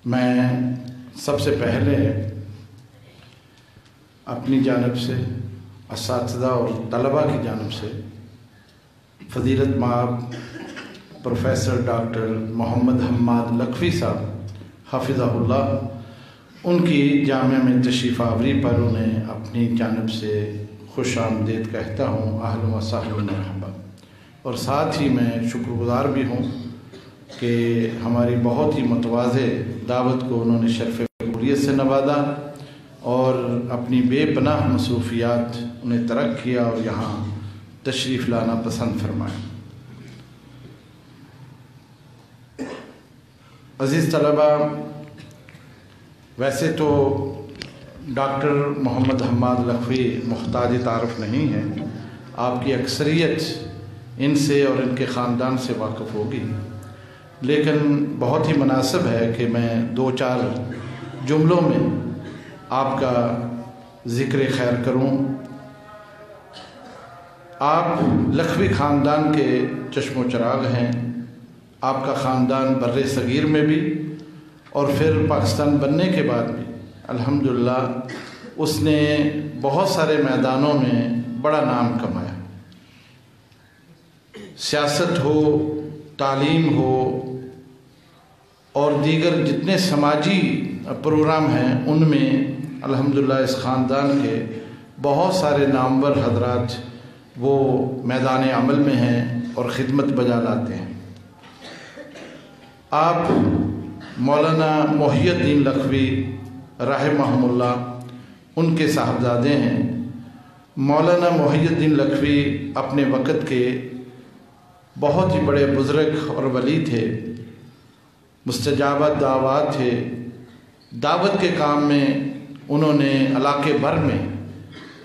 میں سب سے پہلے اپنی جانب سے، اساتذہ اور طلباء کی جانب سے فضیلت مآب پروفیسر ڈاکٹر محمد حماد لکھوی صاحب حفظہ اللہ، ان کی جامعہ میں تشریف آوری پر انہیں اپنی جانب سے خوش آمدید کہتا ہوں، اہلا و سہلا مرحبا۔ اور ساتھ ہی میں شکر گزار بھی ہوں کہ ہماری بہت ہی متواضع دعوت کو انہوں نے شرف قبولیت سے نوازا اور اپنی بے پناہ مصروفیات انہیں ترک کیا اور یہاں تشریف لانا پسند فرمایا۔ عزیز طلباء، ویسے تو ڈاکٹر محمد حماد لکھوی محتاج تعارف نہیں ہے، آپ کی اکثریت ان سے اور ان کے خاندان سے واقف ہوگی، لیکن بہت ہی مناسب ہے کہ میں 2-4 جملوں میں آپ کا ذکر خیر کروں۔ آپ لکھوی خاندان کے چشم و چراغ ہیں۔ آپ کا خاندان بر صغیر میں بھی اور پھر پاکستان بننے کے بعد بھی الحمدللہ اس نے بہت سارے میدانوں میں بڑا نام کمایا۔ سیاست ہو، تعلیم ہو اور دیگر جتنے سماجی پروگرام ہیں ان میں الحمدللہ اس خاندان کے بہت سارے نامور حضرات وہ میدان عمل میں ہیں اور خدمت بجا لاتے ہیں۔ آپ مولانا محی الدین لکھوی رحمہم اللہ ان کے صاحبزادے ہیں۔ مولانا محی الدین لکھوی اپنے وقت کے بہت ہی بڑے بزرگ اور ولی تھے، مستجابہ دعوات تھے۔ دعوت کے کام میں انہوں نے علاقے بھر میں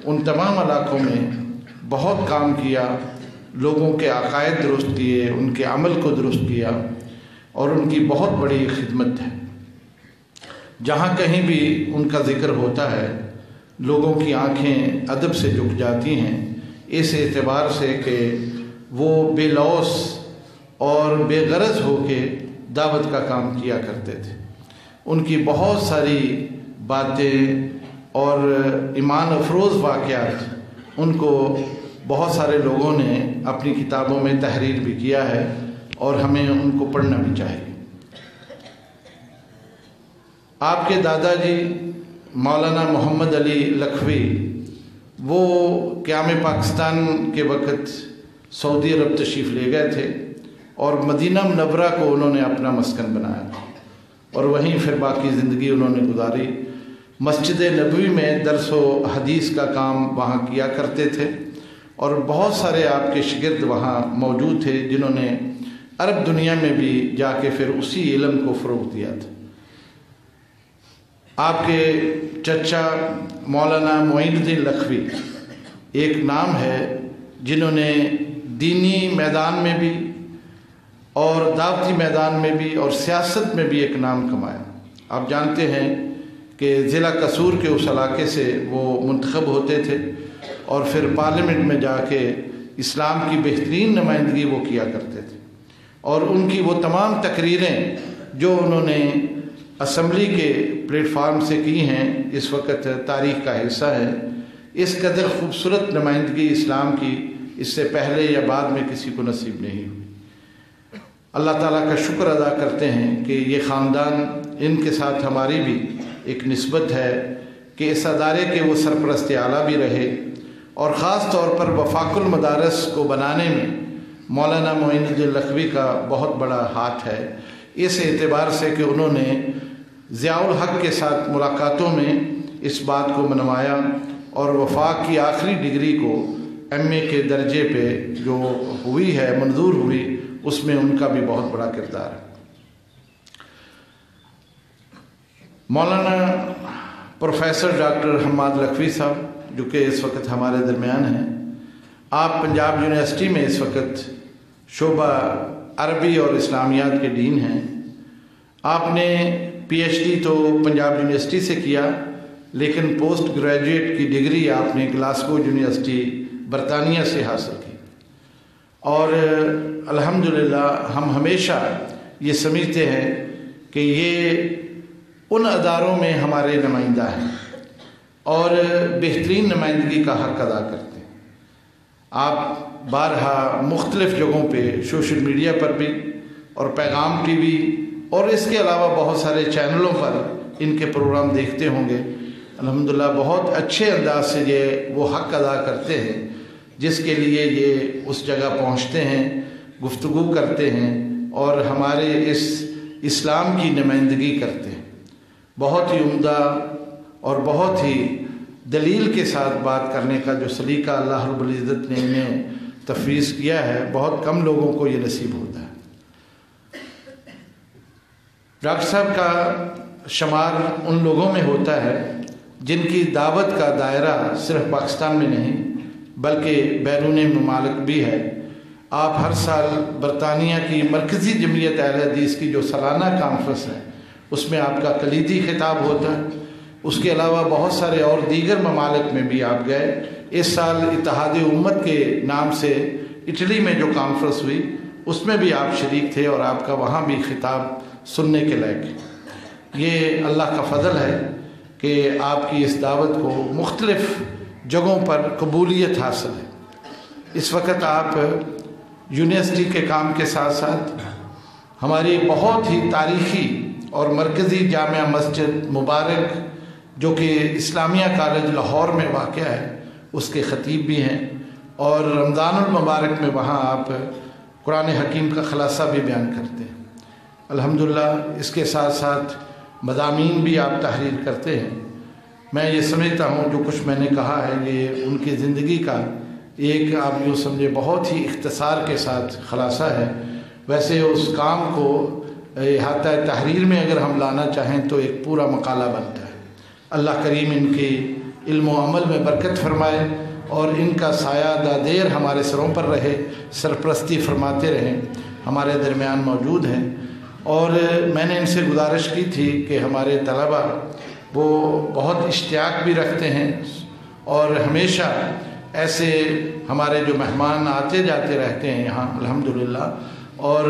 ان تمام علاقوں میں بہت کام کیا، لوگوں کے عقائد درست کیے، ان کے عمل کو درست کیا اور ان کی بہت بڑی خدمت ہے۔ جہاں کہیں بھی ان کا ذکر ہوتا ہے لوگوں کی آنکھیں ادب سے جھک جاتی ہیں، اس اعتبار سے کہ وہ بے لوث اور بے غرض ہو کے دعوت کا کام کیا کرتے تھے۔ ان کی بہت ساری باتیں اور ایمان افروز واقعات ان کو بہت سارے لوگوں نے اپنی کتابوں میں تحریر بھی کیا ہے اور ہمیں ان کو پڑھنا بھی چاہیے۔ آپ کے دادا جی مولانا محمد علی لکھوی وہ قیام پاکستان کے وقت سعودی عرب تشریف لے گئے تھے اور مدینہ منورہ کو انہوں نے اپنا مسکن بنایا تھا اور وہیں پھر باقی زندگی انہوں نے گزاری۔ مسجد نبوی میں درس و حدیث کا کام وہاں کیا کرتے تھے اور بہت سارے آپ کے شاگرد وہاں موجود تھے جنہوں نے عرب دنیا میں بھی جا کے پھر اسی علم کو فروغ دیا تھا۔ آپ کے چچا مولانا معین الدین لکھوی ایک نام ہے جنہوں نے دینی میدان میں بھی اور دعوتی میدان میں بھی اور سیاست میں بھی ایک نام کمایا۔ آپ جانتے ہیں کہ ضلع قصور کے اس علاقے سے وہ منتخب ہوتے تھے اور پھر پارلیمنٹ میں جا کے اسلام کی بہترین نمائندگی وہ کیا کرتے تھے اور ان کی وہ تمام تقریریں جو انہوں نے اسمبلی کے پلیٹ فارم سے کی ہیں اس وقت تاریخ کا حصہ ہے۔ اس قدر خوبصورت نمائندگی اسلام کی اس سے پہلے یا بعد میں کسی کو نصیب نہیں ہوئی۔ اللہ تعالیٰ کا شکر ادا کرتے ہیں کہ یہ خاندان، ان کے ساتھ ہماری بھی ایک نسبت ہے کہ اس ادارے کے وہ سرپرست اعلیٰ بھی رہے اور خاص طور پر وفاق المدارس کو بنانے میں مولانا معین الدین لکھوی کا بہت بڑا ہاتھ ہے، اس اعتبار سے کہ انہوں نے ضیاء الحق کے ساتھ ملاقاتوں میں اس بات کو منوایا اور وفاق کی آخری ڈگری کو MA کے درجے پہ جو ہوئی ہے، منظور ہوئی، اس میں ان کا بھی بہت بڑا کردار ہے۔ مولانا پروفیسر ڈاکٹر حماد لکھوی صاحب جو کہ اس وقت ہمارے درمیان ہیں، آپ پنجاب یونیورسٹی میں اس وقت شعبہ عربی اور اسلامیات کے ڈین ہیں۔ آپ نے PhD تو پنجاب یونیورسٹی سے کیا، لیکن پوسٹ گریجویٹ کی ڈگری آپ نے گلاسگو یونیورسٹی برطانیہ سے حاصل کی اور الحمدللہ ہم ہمیشہ یہ سمجھتے ہیں کہ یہ ان اداروں میں ہمارے نمائندہ ہیں اور بہترین نمائندگی کا حق ادا کرتے ہیں۔ آپ بارہا مختلف جگہوں پہ سوشل میڈیا پر بھی اور پیغام ٹی وی اور اس کے علاوہ بہت سارے چینلوں پر ان کے پروگرام دیکھتے ہوں گے۔ الحمدللہ بہت اچھے انداز سے یہ وہ حق ادا کرتے ہیں جس کے لیے یہ اس جگہ پہنچتے ہیں، گفتگو کرتے ہیں اور ہمارے اس اسلام کی نمائندگی کرتے ہیں۔ بہت ہی عمدہ اور بہت ہی دلیل کے ساتھ بات کرنے کا جو سلیقہ اللہ رب العزت نے انہیں تفویض کیا ہے، بہت کم لوگوں کو یہ نصیب ہوتا ہے۔ ڈاکٹر صاحب کا شمار ان لوگوں میں ہوتا ہے جن کی دعوت کا دائرہ صرف پاکستان میں نہیں بلکہ بیرون ممالک بھی ہے۔ آپ ہر سال برطانیہ کی مرکزی جمعیت اہل حدیث کی جو سالانہ کانفرنس ہے اس میں آپ کا کلیدی خطاب ہوتا ہے۔ اس کے علاوہ بہت سارے اور دیگر ممالک میں بھی آپ گئے۔ اس سال اتحاد امت کے نام سے اٹلی میں جو کانفرنس ہوئی اس میں بھی آپ شریک تھے اور آپ کا وہاں بھی خطاب سننے کے لائق۔ یہ اللہ کا فضل ہے کہ آپ کی اس دعوت کو مختلف جگہوں پر قبولیت حاصل ہے۔ اس وقت آپ یونیورسٹی کے کام کے ساتھ ساتھ ہماری بہت ہی تاریخی اور مرکزی جامعہ مسجد مبارک جو کہ اسلامیہ کالج لاہور میں واقع ہے اس کے خطیب بھی ہیں، اور رمضان المبارک میں وہاں آپ قرآن حکیم کا خلاصہ بھی بیان کرتے ہیں۔ الحمدللہ اس کے ساتھ ساتھ مضامین بھی آپ تحریر کرتے ہیں۔ میں یہ سمجھتا ہوں جو کچھ میں نے کہا ہے یہ ان کی زندگی کا ایک آپ یوں سمجھے بہت ہی اختصار کے ساتھ خلاصہ ہے۔ ویسے اس کام کو احاطہ تحریر میں اگر ہم لانا چاہیں تو ایک پورا مقالہ بنتا ہے۔ اللہ کریم ان کے علم و عمل میں برکت فرمائے اور ان کا سایہ دادیر ہمارے سروں پر رہے، سرپرستی فرماتے رہیں، ہمارے درمیان موجود ہیں۔ اور میں نے ان سے گزارش کی تھی کہ ہمارے طلباء وہ بہت اشتیاق بھی رکھتے ہیں اور ہمیشہ ایسے ہمارے جو مہمان آتے جاتے رہتے ہیں یہاں الحمدللہ، اور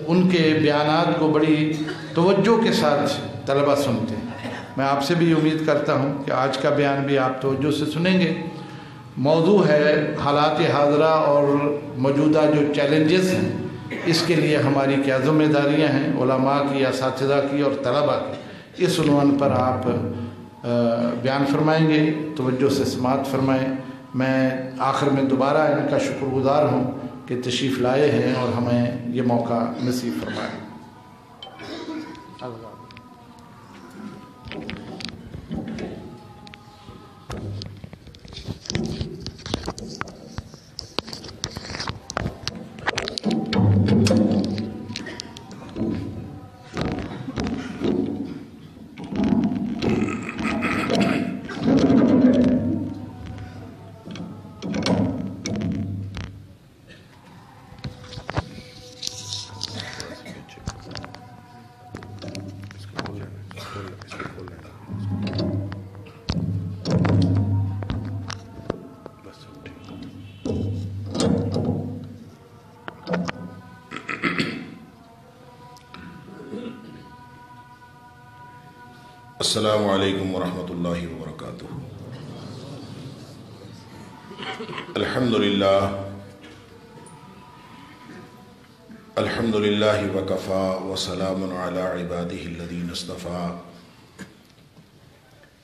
ان کے بیانات کو بڑی توجہ کے ساتھ طلباء سنتے ہیں۔ میں آپ سے بھی امید کرتا ہوں کہ آج کا بیان بھی آپ توجہ سے سنیں گے۔ موضوع ہے حالات حاضرہ اور موجودہ جو چیلنجز ہیں، اس کے لیے ہماری کیا ذمہ داریاں ہیں علماء کی، اساتذہ کی اور طلباء کی۔ اس عنوان پر آپ بیان فرمائیں گے، توجہ سے سماعت فرمائیں۔ میں آخر میں دوبارہ ان کا شکر گزار ہوں کہ تشریف لائے ہیں اور ہمیں یہ موقع نصیب فرمائے۔ السلام علیکم ورحمۃ اللہ وبرکاتہ۔ الحمد للہ وکفا وسلام علی عبادہ الذین اصطفیٰ۔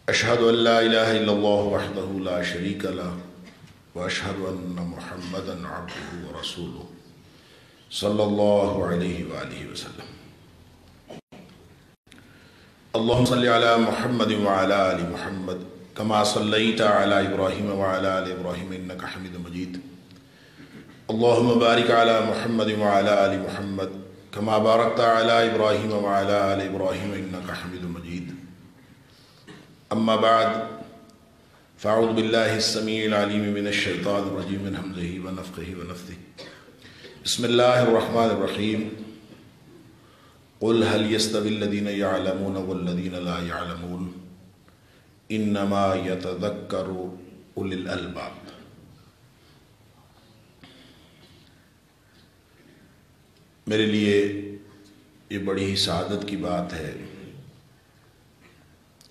اشہد ان لا الہ الا اللہ وحدہ لا شریک لہ واشہد ان محمدا عبدہ ورسولہ صلی اللہ علیہ وآلہ وسلم۔ اللہم صلی علی محمد وعلی آل محمد کما صلیت علی ابراہیم وعلی آل ابراہیم انک حمید مجید۔ اللہم بارک علی محمد وعلی آل محمد کما بارکت علی ابراہیم وعلی آل ابراہیم انک حمید مجید۔ اما بعد فاعوذ باللہ السمیع العلیم من الشیطان الرجیم من ہمزہ ونفخہ ونفثہ۔ بسم اللہ الرحمن الرحیم۔ قل هل يستوي الذين يعلمون والذين لا يعلمون انما يتذكر اولي الالباب۔ میرے لیے یہ بڑی ہی سعادت کی بات ہے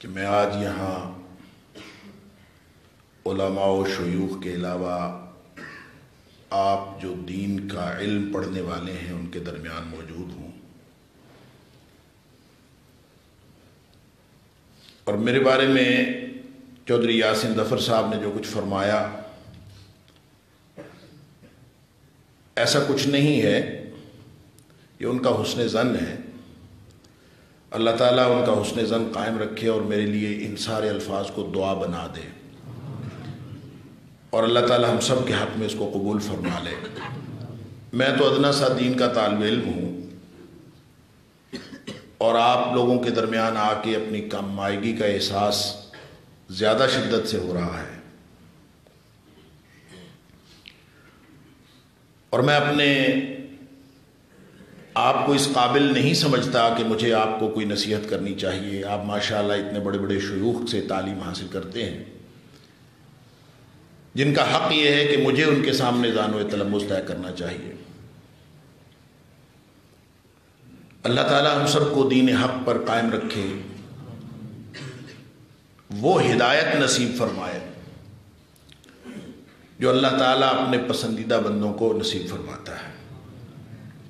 کہ میں آج یہاں علماء و شیوخ کے علاوہ آپ جو دین کا علم پڑھنے والے ہیں ان کے درمیان موجود ہوں، اور میرے بارے میں چودھری یاسین ظفر صاحب نے جو کچھ فرمایا ایسا کچھ نہیں ہے، یہ ان کا حسن ظن ہے۔ اللہ تعالیٰ ان کا حسن ظن قائم رکھے اور میرے لیے ان سارے الفاظ کو دعا بنا دے، اور اللہ تعالیٰ ہم سب کے حق میں اس کو قبول فرما لے۔ میں تو ادنا سا دین کا طالب علم ہوں، اور آپ لوگوں کے درمیان آ کے اپنی کم مائگی کا احساس زیادہ شدت سے ہو رہا ہے، اور میں اپنے آپ کو اس قابل نہیں سمجھتا کہ مجھے آپ کو کوئی نصیحت کرنی چاہیے۔ آپ ماشاءاللہ اتنے بڑے بڑے شیوخ سے تعلیم حاصل کرتے ہیں، جن کا حق یہ ہے کہ مجھے ان کے سامنے ذان و تلمس طے کرنا چاہیے۔ اللہ تعالیٰ ہم سب کو دین حق پر قائم رکھے، وہ ہدایت نصیب فرمائے جو اللہ تعالیٰ اپنے پسندیدہ بندوں کو نصیب فرماتا ہے،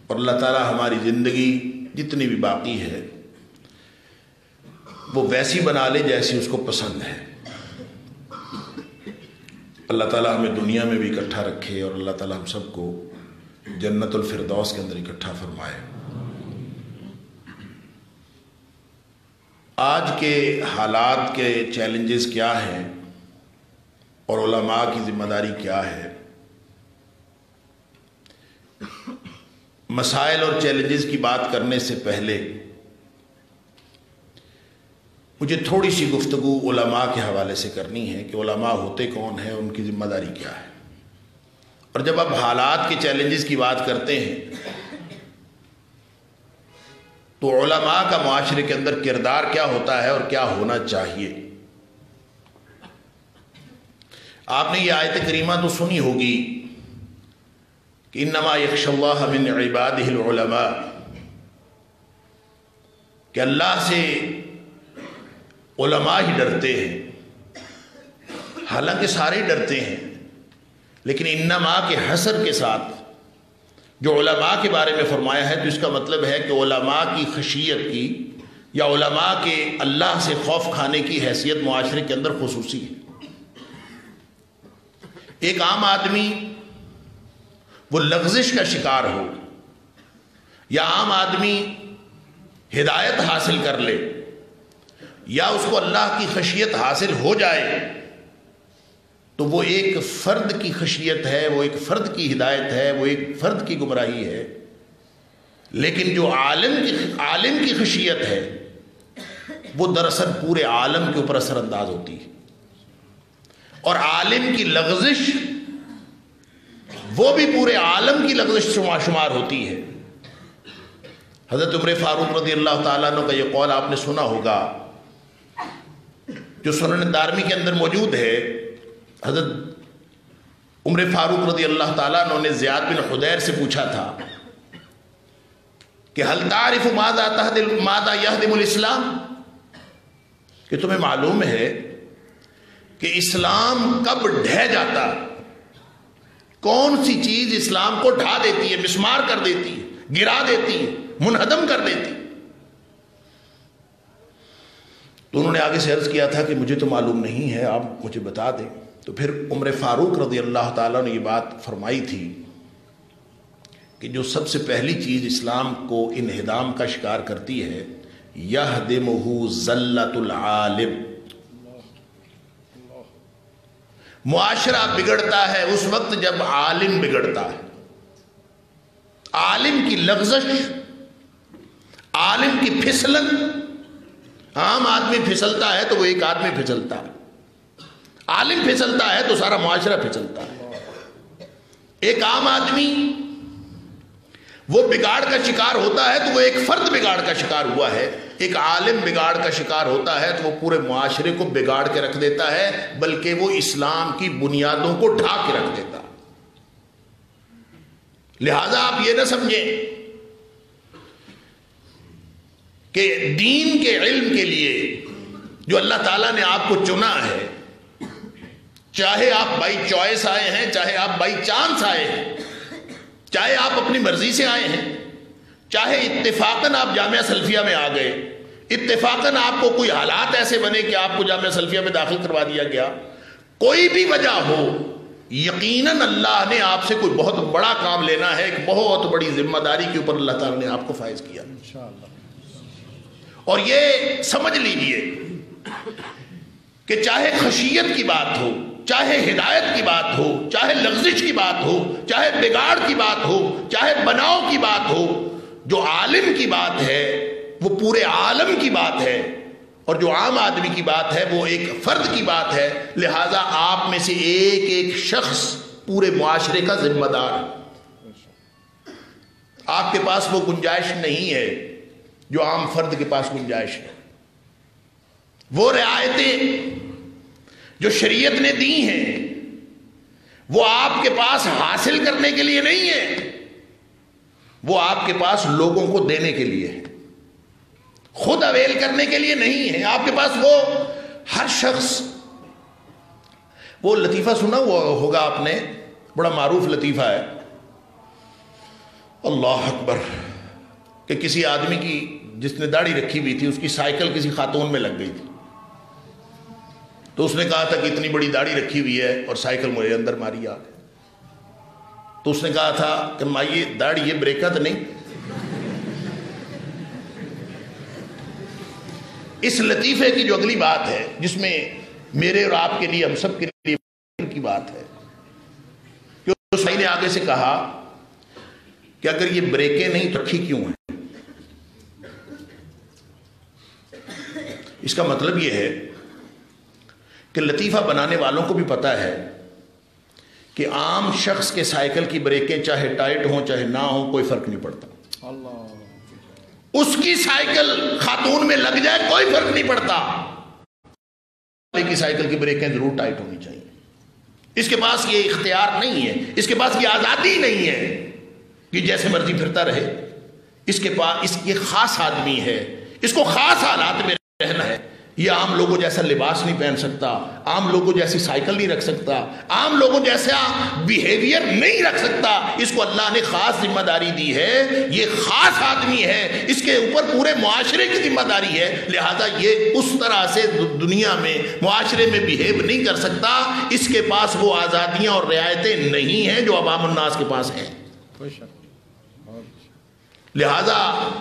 اور اللہ تعالیٰ ہماری زندگی جتنی بھی باقی ہے وہ ویسی بنا لے جیسی اس کو پسند ہے۔ اللہ تعالیٰ ہمیں دنیا میں بھی اکٹھا رکھے، اور اللہ تعالیٰ ہم سب کو جنت الفردوس کے اندر اکٹھا فرمائے۔ آج کے حالات کے چیلنجز کیا ہیں اور علماء کی ذمہ داری کیا ہے؟ مسائل اور چیلنجز کی بات کرنے سے پہلے مجھے تھوڑی سی گفتگو علماء کے حوالے سے کرنی ہے کہ علماء ہوتے کون ہیں، ان کی ذمہ داری کیا ہے۔ اور جب آپ حالات کے چیلنجز کی بات کرتے ہیں تو علماء کا معاشرے کے اندر کردار کیا ہوتا ہے اور کیا ہونا چاہیے۔ آپ نے یہ آیت کریمہ تو سنی ہوگی کہ انما یخشی اللہ من عبادہ العلماء، کہ اللہ سے علماء ہی ڈرتے ہیں۔ حالانکہ سارے ڈرتے ہیں، لیکن انما کے حصر کے ساتھ جو علماء کے بارے میں فرمایا ہے تو اس کا مطلب ہے کہ علماء کی خشیت کی یا علماء کے اللہ سے خوف کھانے کی حیثیت معاشرے کے اندر خصوصی ہے۔ ایک عام آدمی وہ لغزش کا شکار ہو یا عام آدمی ہدایت حاصل کر لے یا اس کو اللہ کی خشیت حاصل ہو جائے تو وہ ایک فرد کی خشیت ہے، وہ ایک فرد کی ہدایت ہے، وہ ایک فرد کی گمراہی ہے۔ لیکن جو عالم کی خشیت ہے وہ دراصل پورے عالم کے اوپر اثر انداز ہوتی ہے، اور عالم کی لغزش وہ بھی پورے عالم کی لغزش شمار ہوتی ہے۔ حضرت عمر فاروق رضی اللہ تعالیٰ عنہ کا یہ قول آپ نے سنا ہوگا جو سنن دارمی کے اندر موجود ہے۔ حضرت عمر فاروق رضی اللہ تعالیٰ عنہ نے زیاد بن حدیر سے پوچھا تھا کہ هل تعرف ماذا يهدم الاسلام، کہ تمہیں معلوم ہے کہ اسلام کب ڈھہ جاتا، کون سی چیز اسلام کو ڈھا دیتی ہے، مسمار کر دیتی ہے، گرا دیتی ہے، منہدم کر دیتی۔ تو انہوں نے آگے سے عرض کیا تھا کہ مجھے تو معلوم نہیں ہے، آپ مجھے بتا دیں۔ تو پھر عمر فاروق رضی اللہ تعالیٰ نے یہ بات فرمائی تھی کہ جو سب سے پہلی چیز اسلام کو انہدام کا شکار کرتی ہے، یہدمہ ذلۃ العالم، معاشرہ بگڑتا ہے اس وقت جب عالم بگڑتا ہے۔ عالم کی لغزش، عالم کی پھسلن، عام آدمی پھسلتا ہے تو وہ ایک آدمی پھسلتا ہے، عالم پھسلتا ہے تو سارا معاشرہ پھسلتا ہے۔ ایک عام آدمی وہ بگاڑ کا شکار ہوتا ہے تو وہ ایک فرد بگاڑ کا شکار ہوا ہے، ایک عالم بگاڑ کا شکار ہوتا ہے تو وہ پورے معاشرے کو بگاڑ کے رکھ دیتا ہے، بلکہ وہ اسلام کی بنیادوں کو ڈھا کے رکھ دیتا ہے۔ لہذا آپ یہ نہ سمجھیں کہ دین کے علم کے لیے جو اللہ تعالیٰ نے آپ کو چنا ہے، چاہے آپ بائی چوائس آئے ہیں، چاہے آپ بائی چانس آئے ہیں، چاہے آپ اپنی مرضی سے آئے ہیں، چاہے اتفاقاً آپ جامعہ سلفیہ میں آ گئے، اتفاقاً آپ کو کوئی حالات ایسے بنے کہ آپ کو جامعہ سلفیہ میں داخل کروا دیا گیا، کوئی بھی وجہ ہو، یقیناً اللہ نے آپ سے کوئی بہت بڑا کام لینا ہے، ایک بہت بڑی ذمہ داری کے اوپر اللہ تعالیٰ نے آپ کو فائز کیا اور یہ سمجھ لیجئے کہ چاہے خشیت کی بات ہو، چاہے ہدایت کی بات ہو، چاہے لغزش کی بات ہو، چاہے بگاڑ کی بات ہو، چاہے بناؤ کی بات ہو، جو عالم کی بات ہے وہ پورے عالم کی بات ہے، اور جو عام آدمی کی بات ہے وہ ایک فرد کی بات ہے، لہذا آپ میں سے ایک ایک شخص پورے معاشرے کا ذمہ دار ہے۔ آپ کے پاس وہ گنجائش نہیں ہے جو عام فرد کے پاس گنجائش ہے۔ وہ رعایتیں جو شریعت نے دی ہیں وہ آپ کے پاس حاصل کرنے کے لیے نہیں ہے، وہ آپ کے پاس لوگوں کو دینے کے لیے ہے، خود اویل کرنے کے لیے نہیں ہے۔ آپ کے پاس وہ ہر شخص، وہ لطیفہ سنا ہوگا آپ نے، بڑا معروف لطیفہ ہے، اللہ اکبر، کہ کسی آدمی کی جس نے داڑھی رکھی ہوئی تھی اس کی سائیکل کسی خاتون میں لگ گئی تھی، تو اس نے کہا تھا کہ اتنی بڑی داڑھی رکھی ہوئی ہے اور سائیکل مجھے اندر ماری آ گئی، تو اس نے کہا تھا کہ مائیے داڑھی یہ بریکا تو نہیں؟ اس لطیفے کی جو اگلی بات ہے جس میں میرے اور آپ کے لیے، ہم سب کے لیے کی بات ہے، کہ اس بھائی نے آگے سے کہا کہ اگر یہ بریکیں نہیں تو رکھی کیوں ہیں؟ اس کا مطلب یہ ہے کہ لطیفہ بنانے والوں کو بھی پتا ہے کہ عام شخص کے سائیکل کی بریکیں چاہے ٹائٹ ہوں چاہے نہ ہوں کوئی فرق نہیں پڑتا، اس کی سائیکل خاتون میں لگ جائے کوئی فرق نہیں پڑتا، کی سائیکل کی بریکیں ضرور ٹائٹ ہونی چاہیے۔ اس کے پاس یہ اختیار نہیں ہے، اس کے پاس یہ آزادی نہیں ہے کہ جیسے مرضی پھرتا رہے، اس کے پاس یہ خاص آدمی ہے، اس کو خاص حالات میں رہنا ہے، یہ عام لوگوں جیسا لباس نہیں پہن سکتا، عام لوگوں جیسی سائیکل نہیں رکھ سکتا، عام لوگوں جیسا بیہیویئر نہیں رکھ سکتا، اس کو اللہ نے خاص ذمہ داری دی ہے، یہ خاص آدمی ہے، اس کے اوپر پورے معاشرے کی ذمہ داری ہے، لہذا یہ اس طرح سے دنیا میں معاشرے میں بیہیو نہیں کر سکتا، اس کے پاس وہ آزادیاں اور رعایتیں نہیں ہیں جو عوام الناس کے پاس ہیں۔ لہذا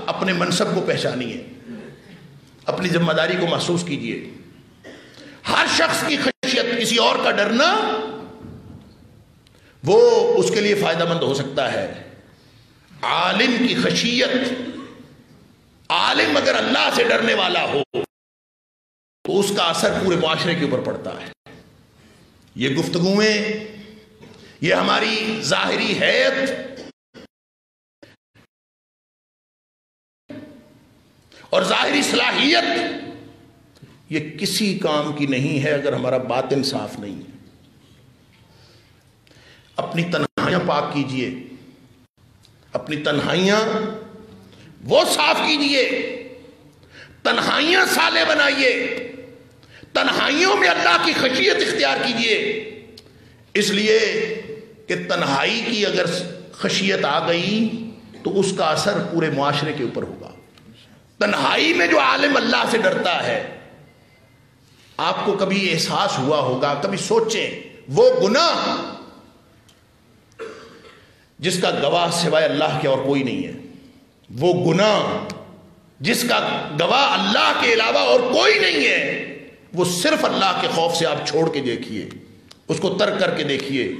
اپنے منصب کو پہچانیے، اپنی ذمہ داری کو محسوس کیجئے۔ ہر شخص کی خشیت، کسی اور کا ڈرنا، وہ اس کے لیے فائدہ مند ہو سکتا ہے۔ عالم کی خشیت، عالم اگر اللہ سے ڈرنے والا ہو تو اس کا اثر پورے معاشرے کے اوپر پڑتا ہے۔ یہ گفتگویں، یہ ہماری ظاہری حیت اور ظاہری صلاحیت، یہ کسی کام کی نہیں ہے اگر ہمارا باطن صاف نہیں ہے۔ اپنی تنہائیاں پاک کیجئے، اپنی تنہائیاں وہ صاف کیجئے، تنہائیاں صالح بنائیے، تنہائیوں میں اللہ کی خشیت اختیار کیجئے، اس لیے کہ تنہائی کی اگر خشیت آ گئی تو اس کا اثر پورے معاشرے کے اوپر ہوگا۔ تنہائی میں جو عالم اللہ سے ڈرتا ہے، آپ کو کبھی احساس ہوا ہوگا، کبھی سوچیں، وہ گناہ جس کا گواہ سوائے اللہ کے اور کوئی نہیں ہے، وہ گناہ جس کا گواہ اللہ کے علاوہ اور کوئی نہیں ہے، وہ صرف اللہ کے خوف سے آپ چھوڑ کے دیکھیے، اس کو ترک کر کے دیکھیے،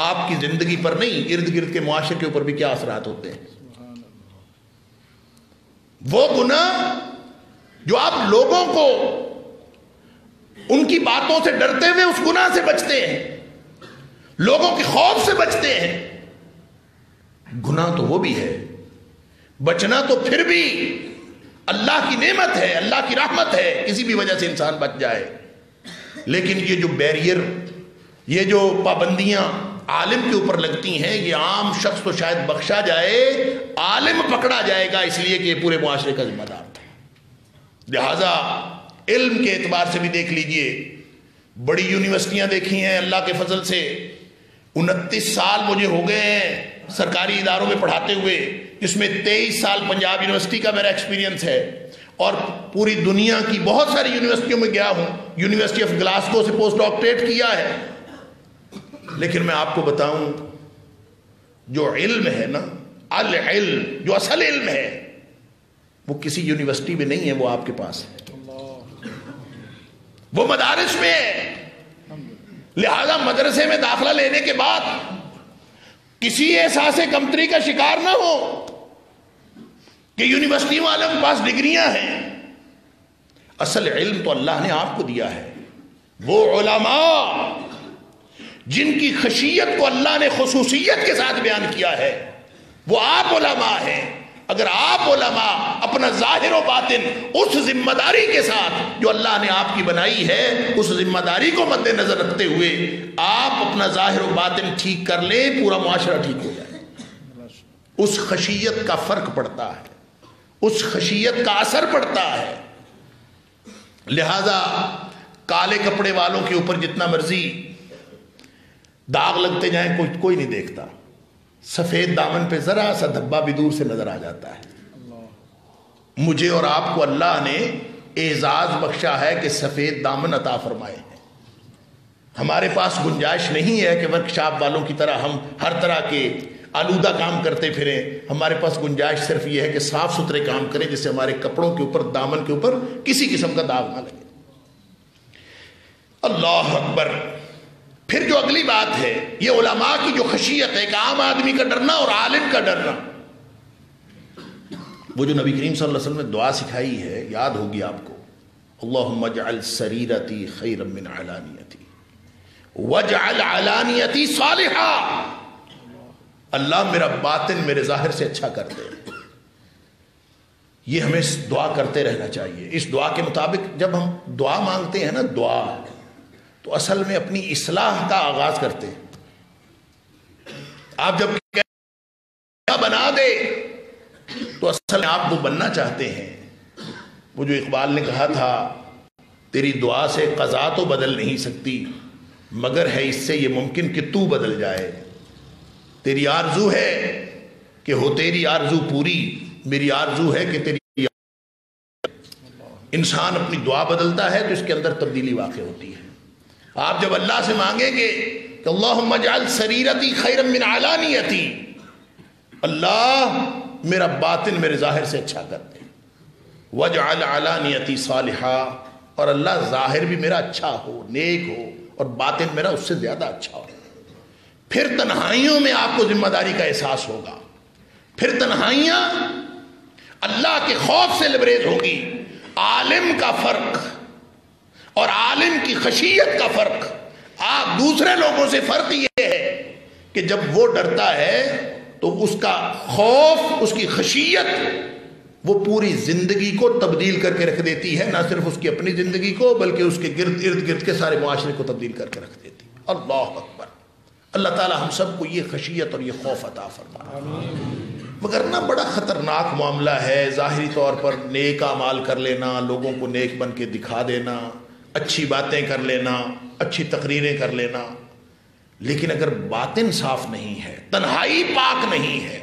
آپ کی زندگی پر نہیں، ارد گرد کے معاشرے کے اوپر بھی کیا اثرات ہوتے ہیں۔ وہ گناہ جو آپ لوگوں کو ان کی باتوں سے ڈرتے ہوئے اس گناہ سے بچتے ہیں، لوگوں کے خوف سے بچتے ہیں، گناہ تو وہ بھی ہے، بچنا تو پھر بھی اللہ کی نعمت ہے، اللہ کی رحمت ہے، کسی بھی وجہ سے انسان بچ جائے، لیکن یہ جو بیریئر، یہ جو پابندیاں عالم کے اوپر لگتی ہیں، یہ عام شخص تو شاید بخشا جائے، عالم پکڑا جائے گا، اس لیے کہ یہ پورے معاشرے کا ذمہ دار تھا۔ لہذا علم کے اعتبار سے بھی دیکھ لیجئے، بڑی یونیورسٹیاں دیکھی ہیں اللہ کے فضل سے، 29 سال مجھے ہو گئے ہیں سرکاری اداروں میں پڑھاتے ہوئے، جس میں 23 سال پنجاب یونیورسٹی کا میرا ایکسپیرینس ہے، اور پوری دنیا کی بہت ساری یونیورسٹیوں میں گیا ہوں، یونیورسٹی آف گلاسگو سے پوسٹ ڈاکٹریٹ کیا ہے۔ لیکن میں آپ کو بتاؤں، جو علم ہے نا، العلم، جو اصل علم ہے، وہ کسی یونیورسٹی میں نہیں ہے، وہ آپ کے پاس ہے، وہ مدارس میں ہے۔ لہذا مدرسے میں داخلہ لینے کے بعد کسی احساس کمتری کا شکار نہ ہو کہ یونیورسٹی والوں کے پاس ڈگریاں ہیں۔ اصل علم تو اللہ نے آپ کو دیا ہے۔ وہ علماء جن کی خشیت کو اللہ نے خصوصیت کے ساتھ بیان کیا ہے، وہ آپ علماء ہیں۔ اگر آپ علماء اپنا ظاہر و باطن اس ذمہ داری کے ساتھ جو اللہ نے آپ کی بنائی ہے، اس ذمہ داری کو مد نظر رکھتے ہوئے آپ اپنا ظاہر و باطن ٹھیک کر لیں، پورا معاشرہ ٹھیک ہو جائے۔ اس خشیت کا فرق پڑتا ہے، اس خشیت کا اثر پڑتا ہے۔ لہذا کالے کپڑے والوں کے اوپر جتنا مرضی داغ لگتے جائیں کوئی نہیں دیکھتا، سفید دامن پہ ذرا سا دھبا بھی دور سے نظر آ جاتا ہے۔ مجھے اور آپ کو اللہ نے اعزاز بخشا ہے کہ سفید دامن عطا فرمائے ہیں۔ ہمارے پاس گنجائش نہیں ہے کہ ورکشاپ والوں کی طرح ہم ہر طرح کے آلودہ کام کرتے پھریں۔ ہمارے پاس گنجائش صرف یہ ہے کہ صاف ستھرے کام کریں، جس سے ہمارے کپڑوں کے اوپر، دامن کے اوپر کسی قسم کا داغ نہ لگے۔ اللہ اکبر۔ پھر جو اگلی بات ہے، یہ علماء کی جو خشیت ہے، ایک عام آدمی کا ڈرنا اور عالم کا ڈرنا، وہ جو نبی کریم صلی اللہ علیہ وسلم نے دعا سکھائی ہے، یاد ہوگی آپ کو، اللہم اجعل سریرتی خیرا من علانیتی واجعل علانیتی صالحا۔ اللہ میرا باطن میرے ظاہر سے اچھا کر دے۔ یہ ہمیں دعا کرتے رہنا چاہیے۔ اس دعا کے مطابق جب ہم دعا مانگتے ہیں نا، دعا تو اصل میں اپنی اصلاح کا آغاز کرتے ہیں۔ آپ جب بنا دے تو اصل میں آپ وہ بننا چاہتے ہیں۔ وہ جو اقبال نے کہا تھا، تیری دعا سے قضا تو بدل نہیں سکتی، مگر ہے اس سے یہ ممکن کہ تو بدل جائے۔ تیری آرزو ہے کہ ہو تیری آرزو پوری، میری آرزو ہے کہ تیری۔ انسان اپنی دعا بدلتا ہے تو اس کے اندر تبدیلی واقع ہوتی ہے۔ آپ جب اللہ سے مانگیں گے کہ اللہم اجعل سریرتی خیرا من علانیتی، اللہ میرا باطن میرے ظاہر سے اچھا کر دے، واجعل علانیتی صالحا، اور اللہ ظاہر بھی میرا اچھا ہو، نیک ہو، اور باطن میرا اس سے زیادہ اچھا ہو۔ پھر تنہائیوں میں آپ کو ذمہ داری کا احساس ہوگا، پھر تنہائیاں اللہ کے خوف سے لبریز ہوگی۔ عالم کا فرق اور عالم کی خشیت کا فرق، آپ دوسرے لوگوں سے فرق یہ ہے کہ جب وہ ڈرتا ہے تو اس کا خوف، اس کی خشیت، وہ پوری زندگی کو تبدیل کر کے رکھ دیتی ہے، نہ صرف اس کی اپنی زندگی کو بلکہ اس کے ارد گرد کے سارے معاشرے کو تبدیل کر کے رکھ دیتی ہے۔ اللہ اکبر۔ اللہ تعالی ہم سب کو یہ خشیت اور یہ خوف عطا فرمائے۔ مگر نہ بڑا خطرناک معاملہ ہے ظاہری طور پر نیک اعمال کر لینا، لوگوں کو نیک بن کے دکھا دینا، اچھی باتیں کر لینا، اچھی تقریریں کر لینا، لیکن اگر باطن صاف نہیں ہے، تنہائی پاک نہیں ہے،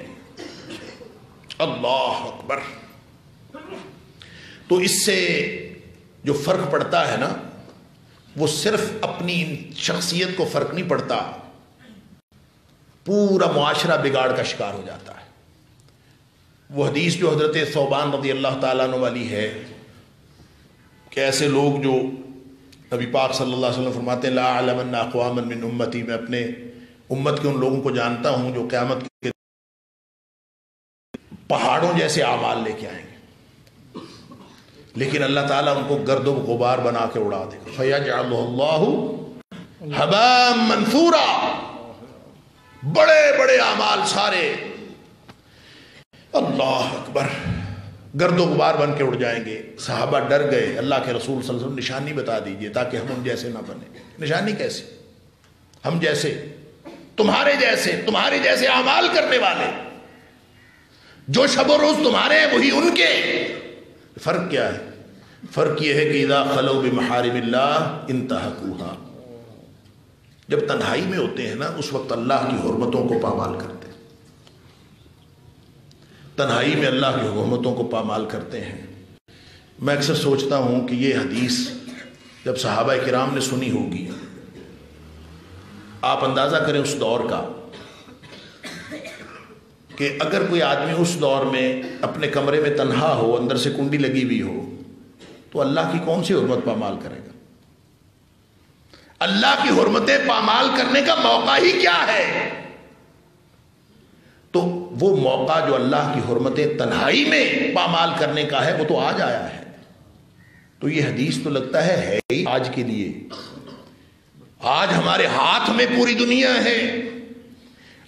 اللہ اکبر، تو اس سے جو فرق پڑتا ہے نا، وہ صرف اپنی شخصیت کو فرق نہیں پڑتا، پورا معاشرہ بگاڑ کا شکار ہو جاتا ہے۔ وہ حدیث جو حضرت ثوبان رضی اللہ تعالیٰ عنہ والی ہے کہ ایسے لوگ جو نبی پاک صلی اللہ علیہ وسلم فرماتے ہیں لا اعلمن اقواما من امتی، میں اپنے امت کے ان لوگوں کو جانتا ہوں جو قیامت کے پہاڑوں جیسے اعمال لے کے آئیں گے، لیکن اللہ تعالیٰ ان کو گرد و غبار بنا کے اڑا دے گا۔ فَيَجْعَلُهُ اللَّهُ هَبَاءً مَنْثُورًا، بڑے بڑے اعمال سارے اللہ اکبر گرد و غبار بن کے اڑ جائیں گے۔ صحابہ ڈر گئے، اللہ کے رسول صلی اللہ علیہ وسلم نشانی بتا دیجئے تاکہ ہم ان جیسے نہ بنیں۔ نشانی کیسے؟ ہم جیسے، تمہارے جیسے اعمال کرنے والے، جو شب و روز تمہارے ہیں وہی ان کے۔ فرق کیا ہے؟ فرق یہ ہے کہ اذا خلو بمحارم اللہ انتہکوہا، جب تنہائی میں ہوتے ہیں نا اس وقت اللہ کی حرمتوں کو پامال کرتے ہیں، تنہائی میں اللہ کی حرمتوں کو پامال کرتے ہیں۔ میں اکثر سوچتا ہوں کہ یہ حدیث جب صحابہ کرام نے سنی ہوگی، آپ اندازہ کریں اس دور کا کہ اگر کوئی آدمی اس دور میں اپنے کمرے میں تنہا ہو، اندر سے کنڈی لگی ہوئی ہو، تو اللہ کی کون سی حرمت پامال کرے گا؟ اللہ کی حرمتیں پامال کرنے کا موقع ہی کیا ہے؟ تو وہ موقع جو اللہ کی حرمتیں تنہائی میں پامال کرنے کا ہے وہ تو آج آیا ہے۔ تو یہ حدیث تو لگتا ہے ہی آج کے لیے۔ آج ہمارے ہاتھ میں پوری دنیا ہے،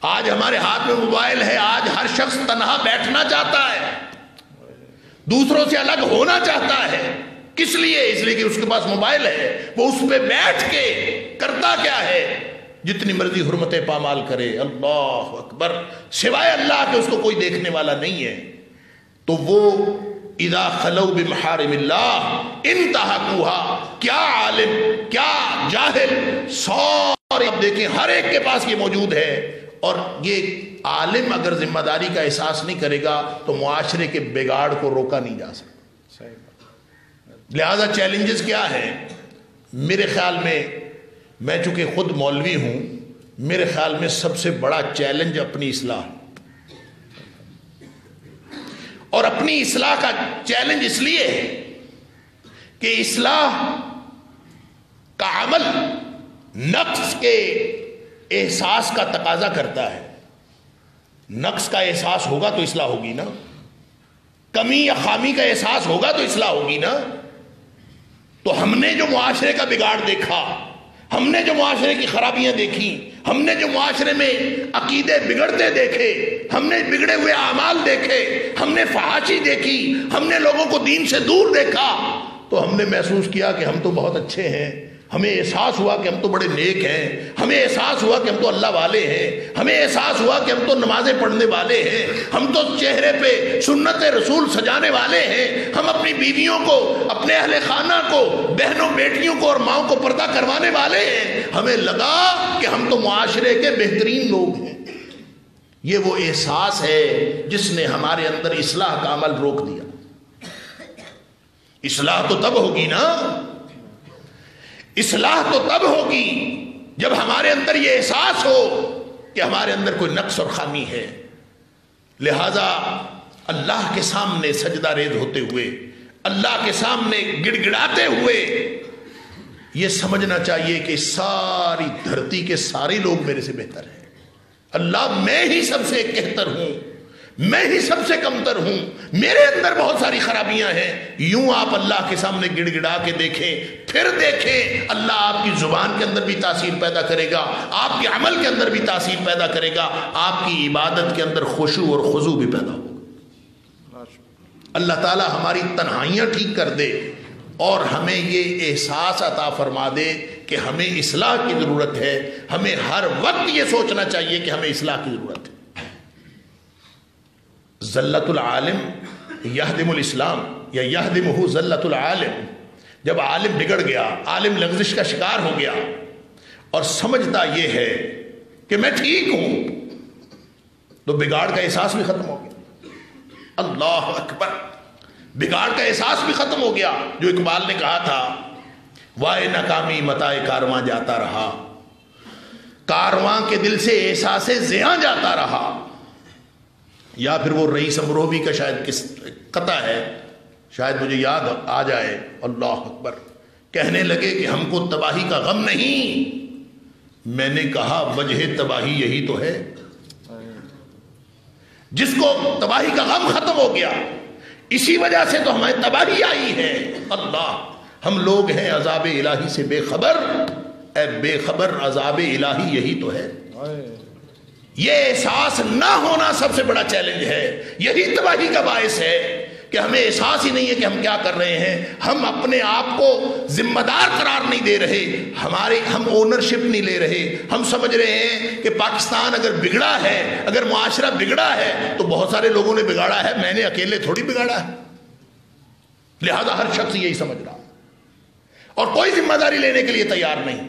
آج ہمارے ہاتھ میں موبائل ہے، آج ہر شخص تنہا بیٹھنا چاہتا ہے، دوسروں سے الگ ہونا چاہتا ہے۔ کس لیے؟ اس لیے کہ اس کے پاس موبائل ہے، وہ اس پہ بیٹھ کے کرتا کیا ہے؟ جتنی مرضی حرمتیں پامال کرے، اللہ اکبر، سوائے اللہ کے اس کو کوئی دیکھنے والا نہیں ہے۔ تو وہ اذا خلو بمحارم اللہ انتہکوہا، کیا عالم کیا جاہل، سارے اب دیکھیں ہر ایک کے پاس یہ موجود ہے، اور یہ عالم اگر ذمہ داری کا احساس نہیں کرے گا تو معاشرے کے بگاڑ کو روکا نہیں جا سکتا۔ لہذا چیلنجز کیا ہیں؟ میرے خیال میں چونکہ خود مولوی ہوں، میرے خیال میں سب سے بڑا چیلنج اپنی اصلاح، اور اپنی اصلاح کا چیلنج اس لیے ہے کہ اصلاح کا عمل نقص کے احساس کا تقاضا کرتا ہے۔ نقص کا احساس ہوگا تو اصلاح ہوگی نا، کمی یا خامی کا احساس ہوگا تو اصلاح ہوگی نا۔ تو ہم نے جو معاشرے کا بگاڑ دیکھا، ہم نے جو معاشرے کی خرابیاں دیکھی، ہم نے جو معاشرے میں عقیدے بگڑتے دیکھے، ہم نے بگڑے ہوئے اعمال دیکھے، ہم نے فحاشی دیکھی، ہم نے لوگوں کو دین سے دور دیکھا، تو ہم نے محسوس کیا کہ ہم تو بہت اچھے ہیں۔ ہمیں احساس ہوا کہ ہم تو بڑے نیک ہیں، ہمیں احساس ہوا کہ ہم تو اللہ والے ہیں، ہمیں احساس ہوا کہ ہم تو نمازیں پڑھنے والے ہیں، ہم تو چہرے پہ سنت رسول سجانے والے ہیں، ہم اپنی بیویوں کو، اپنے اہل خانہ کو، بہنوں بیٹیوں کو اور ماؤں کو پردہ کروانے والے ہیں۔ ہمیں لگا کہ ہم تو معاشرے کے بہترین لوگ ہیں۔ یہ وہ احساس ہے جس نے ہمارے اندر اصلاح کا عمل روک دیا۔ اصلاح تو تب ہوگی نا، اصلاح تو تب ہوگی جب ہمارے اندر یہ احساس ہو کہ ہمارے اندر کوئی نقص اور خامی ہے۔ لہذا اللہ کے سامنے سجدہ ریز ہوتے ہوئے، اللہ کے سامنے گڑ گڑاتے ہوئے یہ سمجھنا چاہیے کہ ساری دھرتی کے سارے لوگ میرے سے بہتر ہیں۔ اللہ، میں ہی سب سے کہتر ہوں، میں ہی سب سے کمتر ہوں، میرے اندر بہت ساری خرابیاں ہیں۔ یوں آپ اللہ کے سامنے گڑ گڑا کے دیکھیں، پھر دیکھیں اللہ آپ کی زبان کے اندر بھی تاثیر پیدا کرے گا، آپ کے عمل کے اندر بھی تاثیر پیدا کرے گا، آپ کی عبادت کے اندر خشوع اور خضوع بھی پیدا ہوگا۔ اللہ تعالی ہماری تنہائیاں ٹھیک کر دے اور ہمیں یہ احساس عطا فرما دے کہ ہمیں اصلاح کی ضرورت ہے۔ ہمیں ہر وقت یہ سوچنا چاہیے کہ ہمیں اصلاح کی ضرورت ہے۔ ذلت العالم یہدم الاسلام یا یہدمہ ذلت العالم، جب عالم بگڑ گیا، عالم لغزش کا شکار ہو گیا اور سمجھتا یہ ہے کہ میں ٹھیک ہوں، تو بگاڑ کا احساس بھی ختم ہو گیا۔ اللہ اکبر، بگاڑ کا احساس بھی ختم ہو گیا۔ جو اقبال نے کہا تھا، وائے ناکامی متائے کارواں جاتا رہا، کارواں کے دل سے احساس زیاں جاتا رہا۔ یا پھر وہ رئیس امروہوی کا شاید قطع ہے، شاید مجھے یاد آ جائے، اللہ اکبر، کہنے لگے کہ ہم کو تباہی کا غم نہیں۔ میں نے کہا وجہ تباہی یہی تو ہے، جس کو تباہی کا غم ختم ہو گیا، اسی وجہ سے تو ہمیں تباہی آئی ہے۔ اللہ، ہم لوگ ہیں عذاب الہی سے بے خبر، اے بے خبر عذاب الہی یہی تو ہے۔ یہ احساس نہ ہونا سب سے بڑا چیلنج ہے، یہی تباہی کا باعث ہے کہ ہمیں احساس ہی نہیں ہے کہ ہم کیا کر رہے ہیں۔ ہم اپنے آپ کو ذمہ دار قرار نہیں دے رہے، ہم اونرشپ نہیں لے رہے۔ ہم سمجھ رہے ہیں کہ پاکستان اگر بگڑا ہے، اگر معاشرہ بگڑا ہے تو بہت سارے لوگوں نے بگاڑا ہے، میں نے اکیلے تھوڑی بگاڑا ہے۔ لہذا ہر شخص یہی سمجھ رہا اور کوئی ذمہ داری لینے کے لیے تیار نہیں.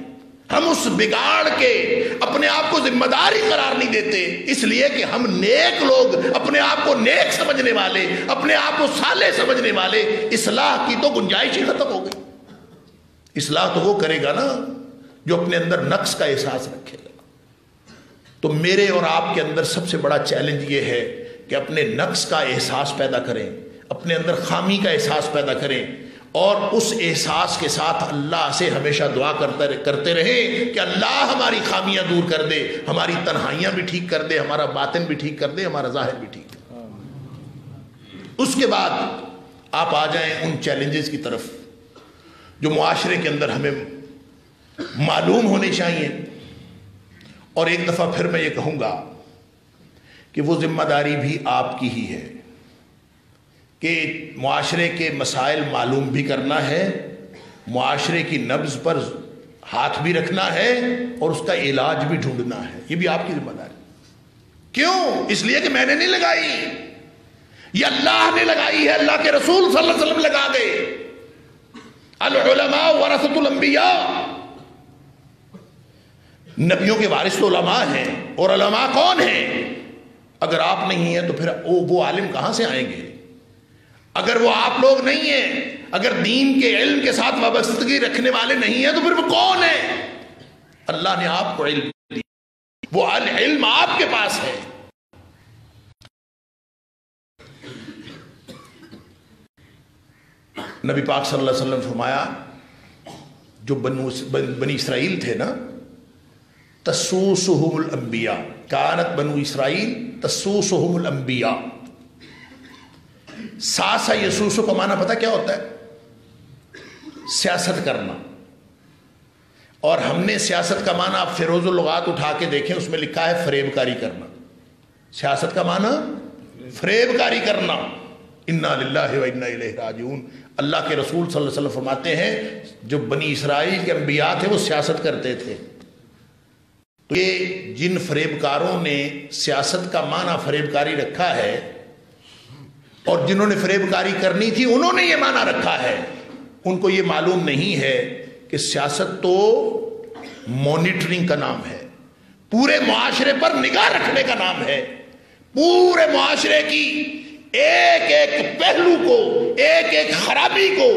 ہم اس بگاڑ کے اپنے آپ کو ذمہ داری قرار نہیں دیتے، اس لیے کہ ہم نیک لوگ، اپنے آپ کو نیک سمجھنے والے، اپنے آپ کو صالح سمجھنے والے، اصلاح کی تو گنجائش ہی ختم ہو گئی. اصلاح تو وہ کرے گا نا جو اپنے اندر نقص کا احساس رکھے گا. تو میرے اور آپ کے اندر سب سے بڑا چیلنج یہ ہے کہ اپنے نقص کا احساس پیدا کریں، اپنے اندر خامی کا احساس پیدا کریں، اور اس احساس کے ساتھ اللہ سے ہمیشہ دعا کرتے رہیں کہ اللہ ہماری خامیاں دور کر دے، ہماری تنہائیاں بھی ٹھیک کر دے، ہمارا باطن بھی ٹھیک کر دے، ہمارا ظاہر بھی ٹھیک کر دے. اس کے بعد آپ آ جائیں ان چیلنجز کی طرف جو معاشرے کے اندر ہمیں معلوم ہونے چاہیے. اور ایک دفعہ پھر میں یہ کہوں گا کہ وہ ذمہ داری بھی آپ کی ہی ہے کہ معاشرے کے مسائل معلوم بھی کرنا ہے، معاشرے کی نبض پر ہاتھ بھی رکھنا ہے، اور اس کا علاج بھی ڈھونڈنا ہے. یہ بھی آپ کی ذمہ داری. کیوں؟ اس لیے کہ میں نے نہیں لگائی، یہ اللہ نے لگائی ہے، اللہ کے رسول صلی اللہ علیہ وسلم لگا گئے. العلماء ورثۃ الانبیاء، نبیوں کے وارث تو علماء ہیں. اور علماء کون ہیں؟ اگر آپ نہیں ہیں تو پھر وہ عالم کہاں سے آئیں گے؟ اگر وہ آپ لوگ نہیں ہیں، اگر دین کے علم کے ساتھ وابستگی رکھنے والے نہیں ہیں تو پھر وہ کون ہیں؟ اللہ نے آپ کو علم دیا، وہ علم آپ کے پاس ہے. نبی پاک صلی اللہ علیہ وسلم فرمایا جو بنی اسرائیل تھے نا، تسوسہم الانبیاء، کانت بنو اسرائیل تسوسہم الانبیاء. ساسا یسوسو کا معنی پتہ کیا ہوتا ہے؟ سیاست کرنا. اور ہم نے سیاست کا معنی آپ فیروز اللغات اٹھا کے دیکھیں، اس میں لکھا ہے فریب کاری کرنا. سیاست کا معنی فریب کاری کرنا. انا للہ و انا الیہ راجعون. اللہ کے رسول صلی اللہ علیہ وسلم فرماتے ہیں جو بنی اسرائیل کے انبیاء تھے وہ سیاست کرتے تھے. تو یہ جن فریب کاروں نے سیاست کا معنی فریب کاری رکھا ہے، اور جنہوں نے فریب کاری کرنی تھی انہوں نے یہ معنی رکھا ہے، ان کو یہ معلوم نہیں ہے کہ سیاست تو مانیٹرنگ کا نام ہے، پورے معاشرے پر نگاہ رکھنے کا نام ہے. پورے معاشرے کی ایک ایک پہلو کو، ایک ایک خرابی کو،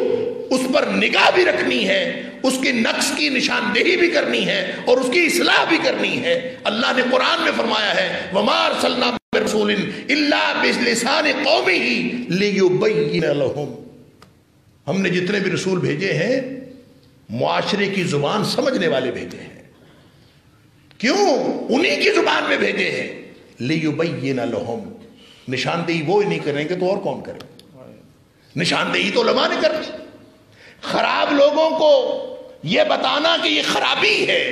اس پر نگاہ بھی رکھنی ہے، اس کے نقص کی نشاندہی بھی کرنی ہے، اور اس کی اصلاح بھی کرنی ہے. اللہ نے قرآن میں فرمایا ہے وَمَا أَرْسَلْنَا بِرَسُولٍ إِلَّا بِلِسَانِ قَوْمِهِ لِيُبَيِّنَ لَهُمْ. ہم نے جتنے بھی رسول بھیجے ہیں معاشرے کی زبان سمجھنے والے بھیجے ہیں. کیوں؟ انہی کی زبان میں بھیجے ہیں. لِيُبَيِّنَ لَهُمْ. نشاندہی وہ نہیں کریں گے تو اور کون کرے؟ نشاندہی تو علماء نے کرنی. خراب لوگوں کو یہ بتانا کہ یہ خرابی ہے،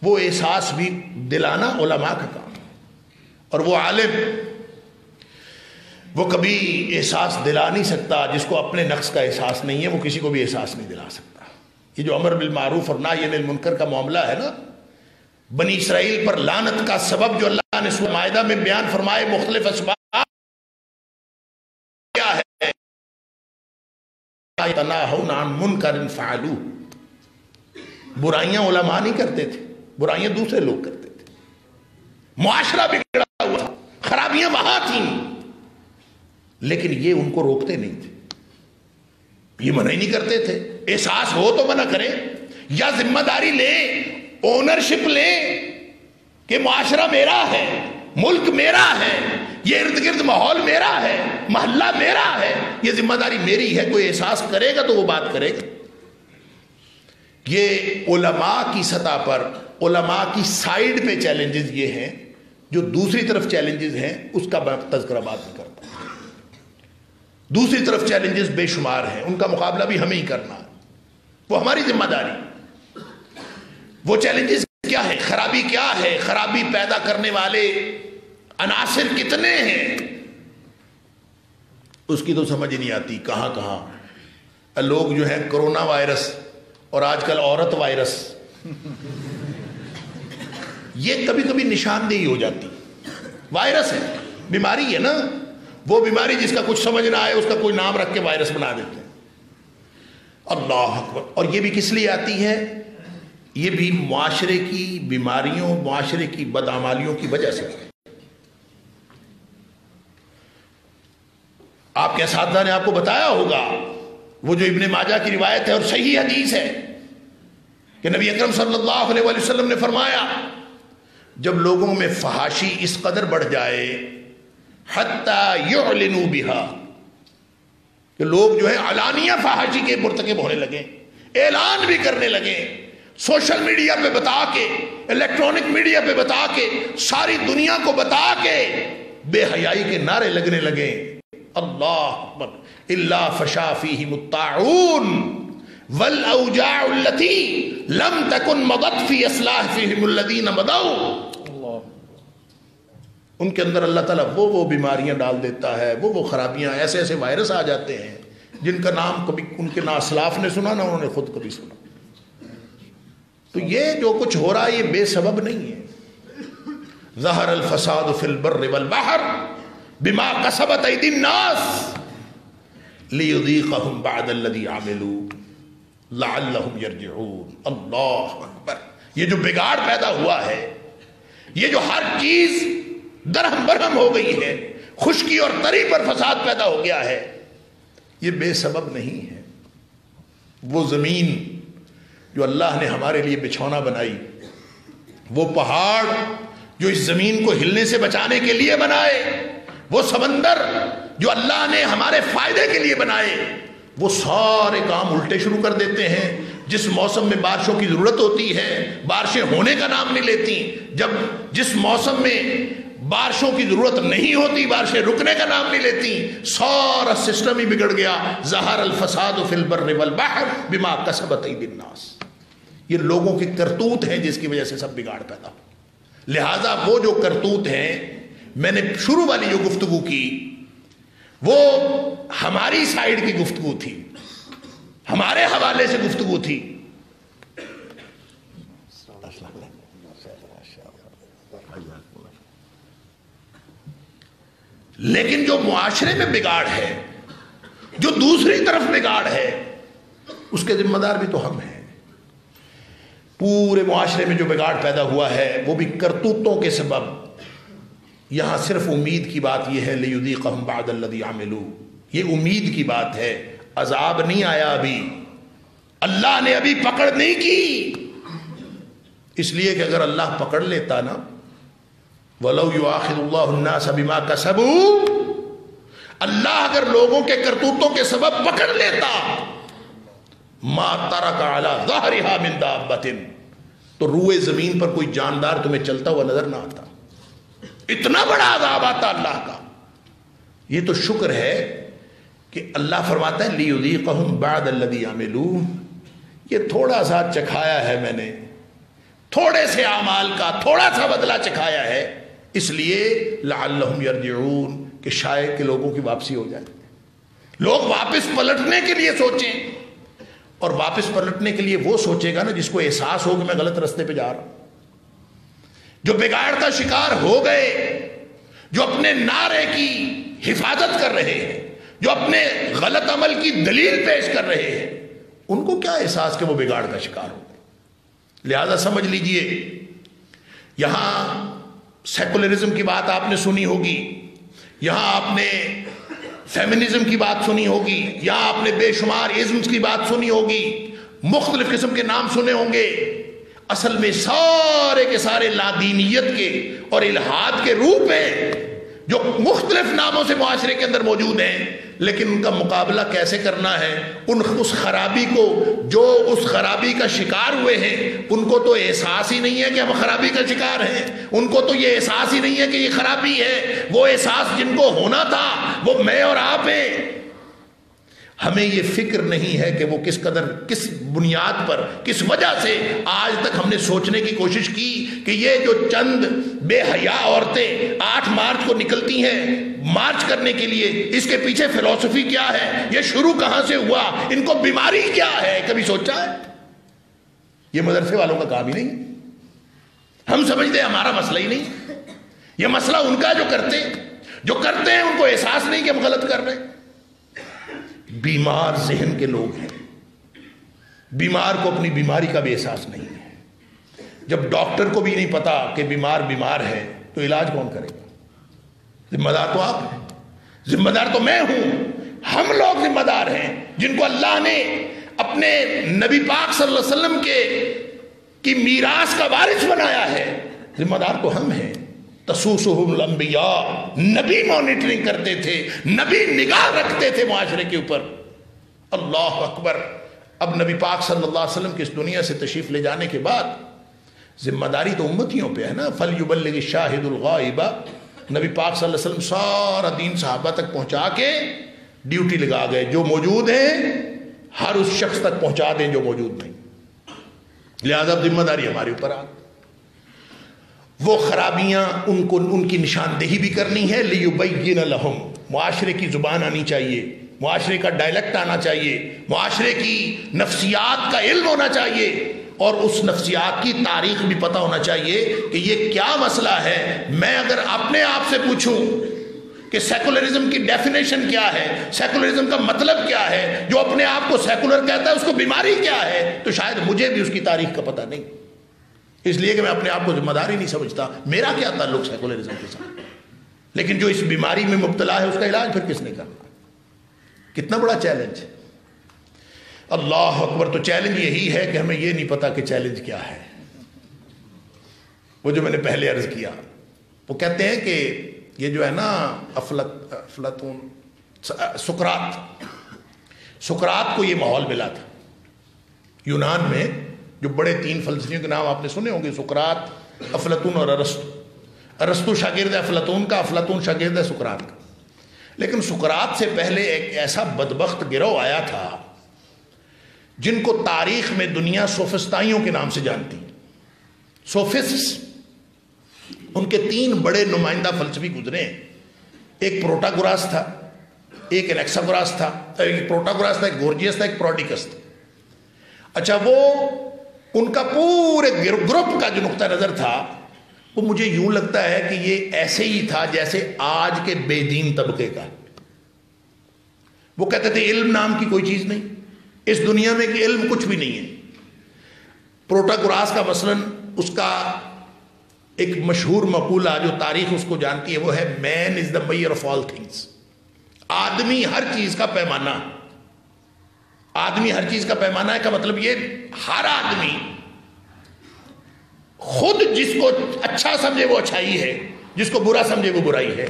وہ احساس بھی دلانا علماء کا کام. اور وہ عالم وہ کبھی احساس دلا نہیں سکتا جس کو اپنے نقص کا احساس نہیں ہے، وہ کسی کو بھی احساس نہیں دلا سکتا. یہ جو امر بالمعروف اور نہی عن المنکر کا معاملہ ہے نا، بنی اسرائیل پر لعنت کا سبب جو اللہ نے سورہ مائدہ میں بیان فرمائے مختلف اسباب کیا ہے؟ تناہون عن منکر فعلوہ. برائیاں علماء نہیں کرتے تھے، برائیاں دوسرے لوگ کرتے تھے. معاشرہ بگڑا ہوا تھا، خرابیاں وہاں تھیں، لیکن یہ ان کو روکتے نہیں تھے، یہ منع ہی نہیں کرتے تھے. احساس ہو تو منع کریں، یا ذمہ داری لیں، اونرشپ لیں کہ معاشرہ میرا ہے، ملک میرا ہے، یہ ارد گرد ماحول میرا ہے، محلہ میرا ہے، یہ ذمہ داری میری ہے. کوئی احساس کرے گا تو وہ بات کرے گا. یہ علماء کی سطح پر، علماء کی سائیڈ پہ چیلنجز یہ ہیں. جو دوسری طرف چیلنجز ہیں اس کا تذکرہ بعد میں کرتا ہوں. دوسری طرف چیلنجز بے شمار ہیں، ان کا مقابلہ بھی ہمیں ہی کرنا ہے، وہ ہماری ذمہ داری. وہ چیلنجز کیا ہے؟ خرابی کیا ہے؟ خرابی پیدا کرنے والے عناصر کتنے ہیں اس کی تو سمجھ نہیں آتی. کہاں کہاں لوگ جو ہیں کرونا وائرس اور آج کل عورت وائرس، یہ کبھی کبھی نشاندہی ہو جاتی. وائرس ہے، بیماری ہے نا، وہ بیماری جس کا کچھ سمجھ نہ آئے اس کا کوئی نام رکھ کے وائرس بنا دیتے ہیں. اللہ اکبر. اور یہ بھی کس لیے آتی ہے؟ یہ بھی معاشرے کی بیماریوں، معاشرے کی بدعمالیوں کی وجہ سے. آپ کے اساتذہ نے آپ کو بتایا ہوگا وہ جو ابن ماجہ کی روایت ہے اور صحیح حدیث ہے کہ نبی اکرم صلی اللہ علیہ وسلم نے فرمایا جب لوگوں میں فحاشی اس قدر بڑھ جائے حتی یعلنوا بہا، کہ لوگ جو ہے علانیہ فحاشی کے مرتکب ہونے لگے، اعلان بھی کرنے لگے، سوشل میڈیا پہ بتا کے، الیکٹرانک میڈیا پہ بتا کے، ساری دنیا کو بتا کے بے حیائی کے نعرے لگنے لگے. اللہ اکبر. الا فشا فیہم الطاعون والاوجاع التي لم تكن مضت في اسلافهم الذين مضوا. ان کے اندر اللہ تعالیٰ وہ بیماریاں ڈال دیتا ہے، وہ خرابیاں، ایسے ایسے وائرس آ جاتے ہیں جن کا نام کبھی ان کے نہ اسلاف نے سنا نہ انہوں نے خود کبھی سنا. تو یہ جو کچھ ہو رہا ہے یہ بے سبب نہیں ہے. ظہر الفساد فی البر والبحر بما کسبت ایدی الناس لیذیقہم بعد الذی عملوا لعلہم یرجعون. اللہ اکبر. یہ جو بگاڑ پیدا ہوا ہے، یہ جو ہر چیز درہم برہم ہو گئی ہے، خشکی اور تری پر فساد پیدا ہو گیا ہے، یہ بے سبب نہیں ہے. وہ زمین جو اللہ نے ہمارے لیے بچھونا بنائی، وہ پہاڑ جو اس زمین کو ہلنے سے بچانے کے لیے بنائے، وہ سمندر جو اللہ نے ہمارے فائدے کے لیے بنائے، وہ سارے کام الٹے شروع کر دیتے ہیں. جس موسم میں بارشوں کی ضرورت ہوتی ہے بارشیں ہونے کا نام نہیں لیتی، جس موسم میں بارشوں کی ضرورت نہیں ہوتی بارشیں رکنے کا نام نہیں لیتی. سارا سسٹم ہی بگڑ گیا. ظہر الفساد فی البر والبحر بما کسبت ایدی الناس. یہ لوگوں کے کرتوت ہیں جس کی وجہ سے سب بگاڑ پیدا ہو. لہذا وہ جو کرتوت ہیں، میں نے شروع والی جو گفتگو کی وہ ہماری سائیڈ کی گفتگو تھی، ہمارے حوالے سے گفتگو تھی. لیکن جو معاشرے میں بگاڑ ہے، جو دوسری طرف بگاڑ ہے، اس کے ذمہ دار بھی تو ہم ہیں. پورے معاشرے میں جو بگاڑ پیدا ہوا ہے وہ بھی کرتوتوں کے سبب. یہاں صرف امید کی بات یہ ہے لیذیقہم بعد الذی عملوا. یہ امید کی بات ہے، عذاب نہیں آیا ابھی، اللہ نے ابھی پکڑ نہیں کی. اس لیے کہ اگر اللہ پکڑ لیتا نا، وَلَوْ يُؤَاخِذُ اللَّهُ النَّاسَ بِمَا كَسَبُوا، اللہ اگر لوگوں کے کرتوتوں کے سبب پکڑ لیتا، مَا تَرَكَ عَلَى ظَهْرِهَا مِن دَابَّةٍ، تو روئے زمین پر کوئی جاندار تمہیں چلتا ہوا نظر نہ آتا. اتنا بڑا عذاب آتا اللہ کا. یہ تو شکر ہے کہ اللہ فرماتا ہے لیذیقہم بعد الذی عملوا. یہ تھوڑا سا چکھایا ہے میں نے، تھوڑے سے اعمال کا تھوڑا سا بدلہ چکھایا ہے، اس لیے لعلہم یرجعون، کہ شاید کہ لوگوں کی واپسی ہو جائے، لوگ واپس پلٹنے کے لیے سوچیں. اور واپس پلٹنے کے لیے وہ سوچے گا نا جس کو احساس ہو کہ میں غلط رستے پہ جا رہا ہوں. جو بگاڑ کا شکار ہو گئے، جو اپنے نعرے کی حفاظت کر رہے ہیں، جو اپنے غلط عمل کی دلیل پیش کر رہے ہیں، ان کو کیا احساس کہ وہ بگاڑ کا شکار ہو گئے. لہذا سمجھ لیجئے، یہاں سیکولرزم کی بات آپ نے سنی ہوگی، یہاں آپ نے فیمنزم کی بات سنی ہوگی، یہاں آپ نے بے شمار ازمز کی بات سنی ہوگی، مختلف قسم کے نام سنے ہوں گے. اصل میں سارے کے سارے لادینیت کے اور الہاد کے روپ ہیں جو مختلف ناموں سے معاشرے کے اندر موجود ہیں. لیکن ان کا مقابلہ کیسے کرنا ہے؟ اس خرابی کو، جو اس خرابی کا شکار ہوئے ہیں، ان کو تو احساس ہی نہیں ہے کہ ہم خرابی کا شکار ہیں. ان کو تو یہ احساس ہی نہیں ہے کہ یہ خرابی ہے. وہ احساس جن کو ہونا تھا وہ میں اور آپ ہیں. ہمیں یہ فکر نہیں ہے کہ وہ کس قدر، کس بنیاد پر، کس وجہ سے آج تک ہم نے سوچنے کی کوشش کی کہ یہ جو چند بے حیا عورتیں 8 مارچ کو نکلتی ہیں مارچ کرنے کے لیے، اس کے پیچھے فلسفی کیا ہے، یہ شروع کہاں سے ہوا، ان کو بیماری کیا ہے، کبھی سوچا ہے؟ یہ مدرسے والوں کا کام ہی نہیں. ہم سمجھتے ہیں ہمارا مسئلہ ہی نہیں، یہ مسئلہ ان کا جو کرتے. جو کرتے ہیں ان کو احساس نہیں کہ ہم غلط کر رہے ہیں. بیمار ذہن کے لوگ ہیں. بیمار کو اپنی بیماری کا بھی احساس نہیں ہے. جب ڈاکٹر کو بھی نہیں پتا کہ بیمار ہے تو علاج کون کرے گا؟ ذمہ دار تو آپ ہیں, ذمہ دار تو میں ہوں. ہم لوگ ذمہ دار ہیں جن کو اللہ نے اپنے نبی پاک صلی اللہ علیہ وسلم کی میراث کا وارث بنایا ہے. ذمہ دار تو ہم ہیں. تسوسہم الانبیاء, نبی مانیٹرنگ کرتے تھے, نبی نگاہ رکھتے تھے معاشرے کے اوپر. اللہ اکبر. اب نبی پاک صلی اللہ علیہ وسلم کی اس دنیا سے تشریف لے جانے کے بعد ذمہ داری تو امتیوں پہ ہے نا. فَلْيُبَلِّغِ الشَّاهِدُ الْغَائِبَ. نبی پاک صلی اللہ علیہ وسلم سارا دین صحابہ تک پہنچا کے ڈیوٹی لگا گئے. جو موجود ہیں ہر اس شخص تک پہنچا دیں جو موجود نہیں. لہذا ذمہ داری ہمارے اوپر آ. وہ خرابیاں ان کی نشاندہی بھی کرنی ہے. لِيُبَيِّنَ لَهُمْ. معاشرے کی زبان آنی چاہیے, معاشرے کا ڈائلیکٹ آنا چاہیے, معاشرے کی نفسیات کا علم ہونا چاہیے, اور اس نفسیات کی تاریخ بھی پتہ ہونا چاہیے کہ یہ کیا مسئلہ ہے. میں اگر اپنے آپ سے پوچھوں کہ سیکولرزم کی ڈیفینیشن کیا ہے, سیکولرزم کا مطلب کیا ہے, جو اپنے آپ کو سیکولر کہتا ہے اس کو بیماری کیا ہے, تو شاید مجھے بھی اس کی تاریخ کا پتہ نہیں, اس لیے کہ میں اپنے آپ کو ذمہ دار ہی نہیں سمجھتا. میرا کیا تعلق سیکولرزم کے ساتھ؟ لیکن جو اس بیماری میں مبتلا ہے اس کا علاج پھر کس نے کرنا؟ کتنا بڑا چیلنج. اللہ اکبر. تو چیلنج یہی ہے کہ ہمیں یہ نہیں پتا کہ چیلنج کیا ہے. وہ جو میں نے پہلے عرض کیا, وہ کہتے ہیں کہ یہ جو ہے نا افلاطون, سقراط کو یہ ماحول ملا تھا یونان میں. جو بڑے 3 فلسفیوں کے نام آپ نے سنے ہوں گے, سقراط, افلاطون اور ارسطو. ارسطو شاگرد ہے افلاطون کا, افلاطون شاگرد ہے سقراط کا. لیکن سقراط سے پہلے ایک ایسا بدبخت گروہ آیا تھا جن کو تاریخ میں دنیا سوفسطائیوں کے نام سے جانتی. سوفسٹس, ان کے 3 بڑے نمائندہ فلسفی گزرے ہیں. ایک پروٹاگوراس تھا, ایک انیکساگوراس تھا, ایک پروٹاگوراس تھا, ایک گورجیس تھا, ایک پروڈیکس تھا. اچھا, وہ ان کا پورے گروپ کا جو نقطہ نظر تھا وہ مجھے یوں لگتا ہے کہ یہ ایسے ہی تھا جیسے آج کے بے دین طبقے کا. وہ کہتے تھے علم نام کی کوئی چیز نہیں, اس دنیا میں کہ علم کچھ بھی نہیں ہے. پروٹاگوراس کا مثلاً اس کا ایک مشہور مقولہ جو تاریخ اس کو جانتی ہے وہ ہے مین از دا میئر آف آل تھنگس. آدمی ہر چیز کا پیمانہ, آدمی ہر چیز کا پیمانہ ہے کا مطلب یہ ہر آدمی خود جس کو اچھا سمجھے وہ اچھائی ہے, جس کو برا سمجھے وہ برائی ہے.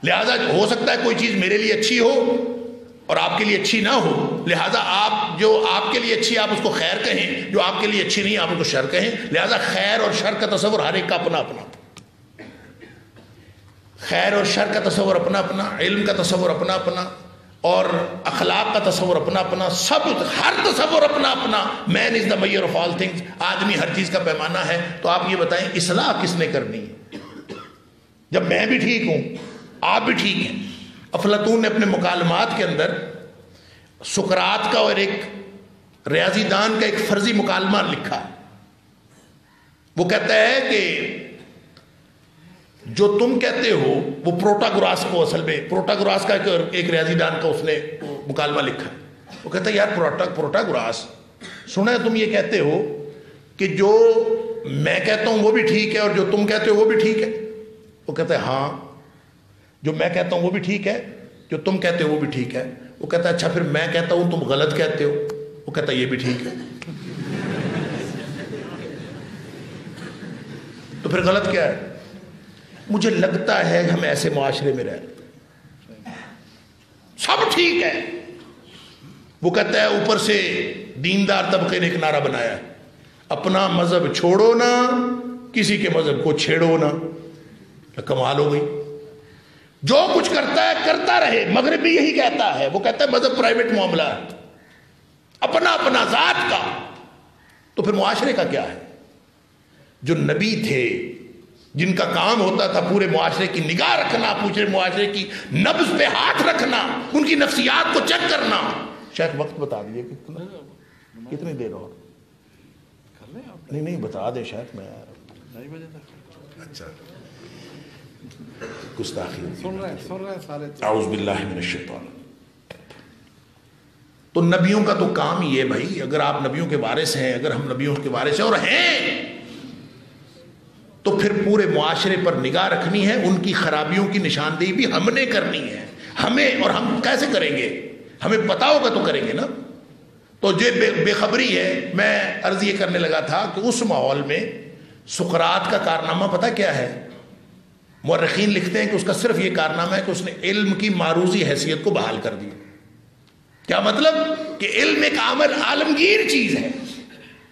لہذا ہو سکتا ہے کوئی چیز میرے لیے اچھی ہو اور آپ کے لیے اچھی نہ ہو, لہذا آپ جو آپ کے لیے اچھی آپ اس کو خیر کہیں, جو آپ کے لیے اچھی نہیں آپ اس کو شر کہیں. لہذا خیر اور شر کا تصور ہر ایک کا اپنا اپنا, خیر اور شر کا تصور اپنا اپنا, علم کا تصور اپنا اپنا, اور اخلاق کا تصور اپنا اپنا, سب ہر تصور اپنا اپنا. مین از دا میئر آف آل تھنگس, آدمی ہر چیز کا پیمانہ ہے. تو آپ یہ بتائیں اصلاح کس نے کرنی ہے جب میں بھی ٹھیک ہوں آپ بھی ٹھیک ہیں؟ افلاطون نے اپنے مکالمات کے اندر سقراط کا اور ایک ریاضی دان کا ایک فرضی مکالمہ لکھا. وہ کہتا ہے کہ جو تم کہتے ہو وہ پروٹاگوراس کو, اصل میں پروٹاگوراس کا ایک ریاضی دان کا اس نے مکالمہ لکھا. وہ کہتا ہے یار پروٹاگوراس, سنا ہے تم یہ کہتے ہو کہ جو میں کہتا ہوں وہ بھی ٹھیک ہے اور جو تم کہتے ہو وہ بھی ٹھیک ہے. وہ کہتا ہے ہاں, جو میں کہتا ہوں وہ بھی ٹھیک ہے, جو تم کہتے ہو وہ بھی ٹھیک ہے. وہ کہتا ہے اچھا پھر میں کہتا ہوں تم غلط کہتے ہو. وہ کہتا ہے یہ بھی ٹھیک ہے. تو پھر غلط کیا ہے؟ مجھے لگتا ہے ہم ایسے معاشرے میں رہے, سب ٹھیک ہے. وہ کہتا ہے اوپر سے دیندار طبقے نے ایک نعرہ بنایا ہے, اپنا مذہب چھوڑو نہ, کسی کے مذہب کو چھیڑو نہ. کمال ہو گئی. جو کچھ کرتا ہے کرتا رہے. مغرب بھی یہی کہتا ہے, وہ کہتا ہے مذہب پرائیویٹ معاملہ ہے, اپنا اپنا ذات کا. تو پھر معاشرے کا کیا ہے؟ جو نبی تھے جن کا کام ہوتا تھا پورے معاشرے کی نگاہ رکھنا, پورے معاشرے کی نبض پہ ہاتھ رکھنا, ان کی نفسیات کو چیک کرنا. شاید وقت بتا دیجیے کتنی دیر اور نہیں بتا دے شاید. میں اچھا گستاخی سن رہے ہیں سارے. اعوذ باللہ من الشیطان. تو نبیوں کا تو کام ہی ہے بھائی. اگر آپ نبیوں کے وارث ہیں, اگر ہم نبیوں کے وارث ہیں اور ہیں, تو پھر پورے معاشرے پر نگاہ رکھنی ہے. ان کی خرابیوں کی نشاندہی بھی ہم نے کرنی ہے. ہمیں, اور ہم کیسے کریں گے؟ ہمیں پتا ہوگا تو کریں گے نا. تو یہ بے خبری ہے. میں عرض یہ کرنے لگا تھا کہ اس ماحول میں سقراط کا کارنامہ پتہ کیا ہے؟ مورخین لکھتے ہیں کہ اس کا صرف یہ کارنامہ ہے کہ اس نے علم کی معروضی حیثیت کو بحال کر دیا. کیا مطلب؟ کہ علم ایک عالمگیر چیز ہے,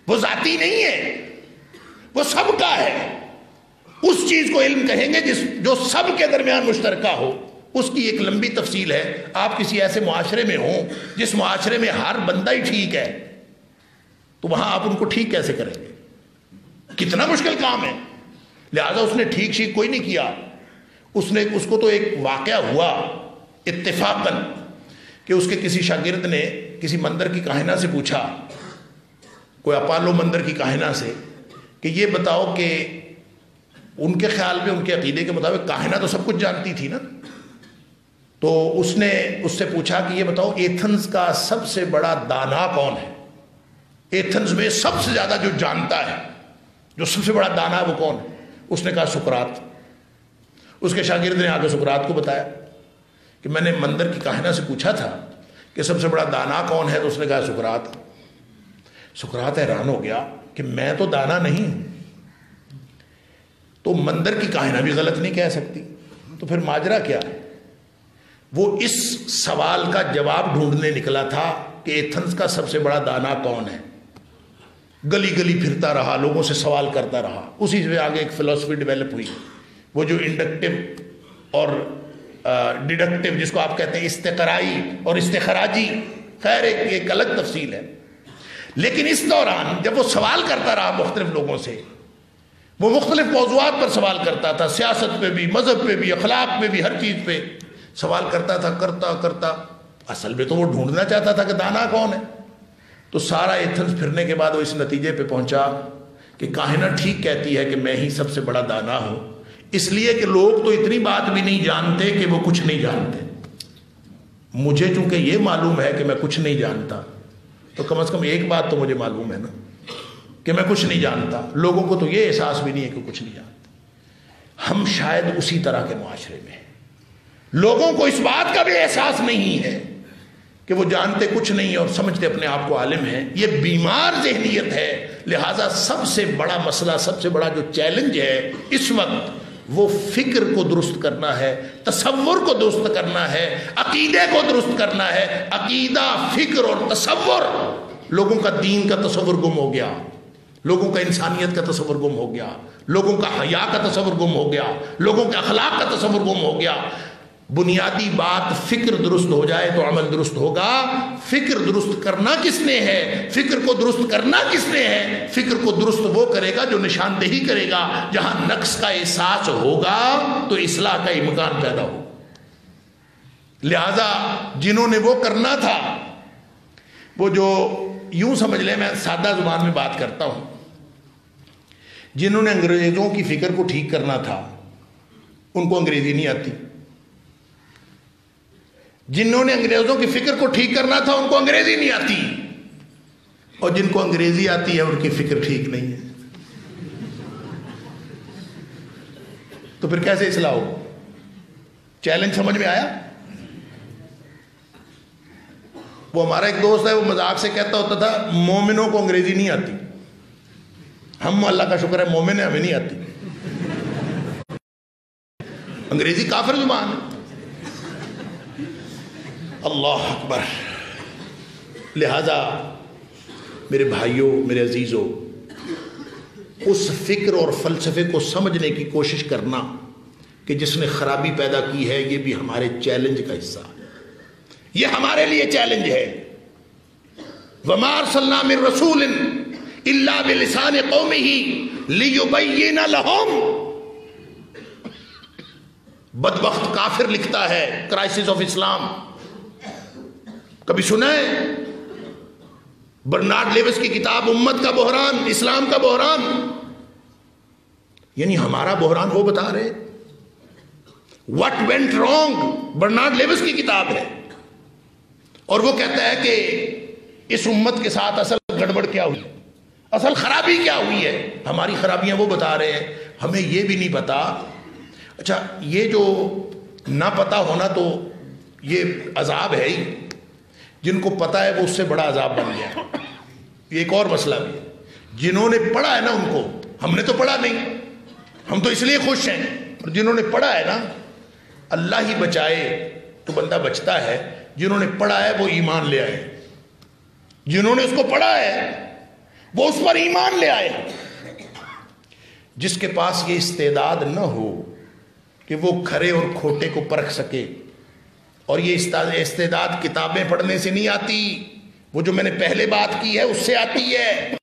وہ ذاتی نہیں ہے, وہ سب کا ہے. اس چیز کو علم کہیں گے جو سب کے درمیان مشترکہ ہو. اس کی ایک لمبی تفصیل ہے. آپ کسی ایسے معاشرے میں ہوں جس معاشرے میں ہر بندہ ہی ٹھیک ہے, تو وہاں آپ ان کو ٹھیک کیسے کریں گے؟ کتنا مشکل کام ہے. لہذا اس نے ٹھیک شیک کوئی نہیں کیا. اس کو تو ایک واقعہ ہوا اتفاقاً کہ اس کے کسی شاگرد نے کسی مندر کی کاہنہ سے پوچھا, کوئی اپالو مندر کی کاہنہ سے, کہ یہ بتاؤ کہ ان کے خیال میں, ان کے عقیدے کے مطابق کاہنہ تو سب کچھ جانتی تھی نا. تو اس نے اس سے پوچھا کہ یہ بتاؤ ایتھنز کا سب سے بڑا دانا کون ہے؟ ایتھنز میں سب سے زیادہ جو جانتا ہے, جو سب سے بڑا دانا ہے, وہ کون ہے؟ اس نے کہا سقراط. اس کے شاگرد نے آ کے سقراط کو بتایا کہ میں نے مندر کی کاہنہ سے پوچھا تھا کہ سب سے بڑا دانا کون ہے, تو اس نے کہا سقراط. سقراط حیران ہو گیا کہ میں تو دانا نہیں ہوں. تو مندر کی کاہنہ بھی غلط نہیں کہہ سکتی, تو پھر ماجرا کیا ہے؟ وہ اس سوال کا جواب ڈھونڈنے نکلا تھا کہ ایتھنز کا سب سے بڑا دانا کون ہے. گلی گلی پھرتا رہا, لوگوں سے سوال کرتا رہا. اسی سے آگے ایک فلسفی ڈیولپ ہوئی, وہ جو انڈکٹیو اور ڈیڈکٹیو, جس کو آپ کہتے ہیں استقرائی اور استخراجی. خیر ایک الگ تفصیل ہے. لیکن اس دوران جب وہ سوال کرتا رہا مختلف لوگوں سے, وہ مختلف موضوعات پر سوال کرتا تھا, سیاست پہ بھی, مذہب پہ بھی, اخلاق پہ بھی, ہر چیز پہ سوال کرتا تھا. کرتا اصل میں تو وہ ڈھونڈنا چاہتا تھا کہ دانا کون ہے. تو سارا ایتھنز پھرنے کے بعد وہ اس نتیجے پہ پہنچا کہ کاہنہ ٹھیک کہتی ہے کہ میں ہی سب سے بڑا دانا ہوں, اس لیے کہ لوگ تو اتنی بات بھی نہیں جانتے کہ وہ کچھ نہیں جانتے. مجھے چونکہ یہ معلوم ہے کہ میں کچھ نہیں جانتا, تو کم از کم ایک بات تو مجھے معلوم ہے نا کہ میں کچھ نہیں جانتا. لوگوں کو تو یہ احساس بھی نہیں ہے کہ کچھ نہیں جانتا. ہم شاید اسی طرح کے معاشرے میں ہیں. لوگوں کو اس بات کا بھی احساس نہیں ہے کہ وہ جانتے کچھ نہیں اور سمجھتے اپنے آپ کو عالم ہیں. یہ بیمار ذہنیت ہے. لہذا سب سے بڑا مسئلہ, سب سے بڑا جو چیلنج ہے اس وقت, وہ فکر کو درست کرنا ہے, تصور کو درست کرنا ہے, عقیدے کو درست کرنا ہے. عقیدہ, فکر اور تصور, لوگوں کا دین کا تصور گم ہو گیا, لوگوں کا انسانیت کا تصور گم ہو گیا, لوگوں کا حیا کا تصور گم ہو گیا, لوگوں کے اخلاق کا تصور گم ہو گیا. بنیادی بات, فکر درست ہو جائے تو عمل درست ہوگا. فکر درست کرنا کس نے ہے؟ فکر کو درست کرنا کس نے ہے؟ فکر کو درست وہ کرے گا جو نشاندہی کرے گا. جہاں نقص کا احساس ہوگا تو اصلاح کا امکان پیدا ہو. لہذا جنہوں نے وہ کرنا تھا, وہ جو یوں سمجھ لیں, میں سادہ زبان میں بات کرتا ہوں, جنہوں نے انگریزوں کی فکر کو ٹھیک کرنا تھا ان کو انگریزی نہیں آتی. جنہوں نے انگریزوں کی فکر کو ٹھیک کرنا تھا ان کو انگریزی نہیں آتی. اور جن کو انگریزی آتی ہے ان کی فکر ٹھیک نہیں ہے. تو پھر کیسے اصلاح ہو؟ چیلنج سمجھ میں آیا؟ وہ ہمارا ایک دوست ہے, وہ مذاق سے کہتا ہوتا تھا مومنوں کو انگریزی نہیں آتی. ہم اللہ کا شکر ہے مومن ہیں, ہمیں نہیں آتی. انگریزی کافر زبان ہے. اللہ اکبر. لہذا میرے بھائیوں, میرے عزیزوں, اس فکر اور فلسفے کو سمجھنے کی کوشش کرنا کہ جس نے خرابی پیدا کی ہے, یہ بھی ہمارے چیلنج کا حصہ ہے. یہ ہمارے لیے چیلنج ہے. وَمَا أَرْسَلْنَا مِن رَسُولٍ إِلَّا بِلِسَانِ قَوْمِهِ لِيُبَيِّنَ لَهُمْ. بدبخت کافر لکھتا ہے کرائسس آف اسلام. کبھی سنا ہے برنارڈ لیوس کی کتاب امت کا بحران, اسلام کا بحران؟ یعنی ہمارا بحران وہ بتا رہے what went wrong Bernard Lewis کی کتاب ہے، اور وہ کہتا ہے کہ اس امت کے ساتھ اصل گڑبڑ کیا ہوئی، اصل خرابی کیا ہوئی ہے. ہماری خرابیاں وہ بتا رہے ہیں، ہمیں یہ بھی نہیں پتا. اچھا یہ جو نہ پتا ہونا تو یہ عذاب ہے ہی، جن کو پتا ہے وہ اس سے بڑا عذاب بن گیا. یہ ایک اور مسئلہ بھی ہے، جنہوں نے پڑھا ہے نا ان کو، ہم نے تو پڑھا نہیں، ہم تو اس لیے خوش ہیں، اور جنہوں نے پڑھا ہے نا، اللہ ہی بچائے تو بندہ بچتا ہے. جنہوں نے پڑھا ہے وہ ایمان لے آئے، جنہوں نے اس کو پڑھا ہے وہ اس پر ایمان لے آئے. جس کے پاس یہ استعداد نہ ہو کہ وہ کھرے اور کھوٹے کو پرکھ سکے، اور یہ استعداد کتابیں پڑھنے سے نہیں آتی، وہ جو میں نے پہلے بات کی ہے اس سے آتی ہے.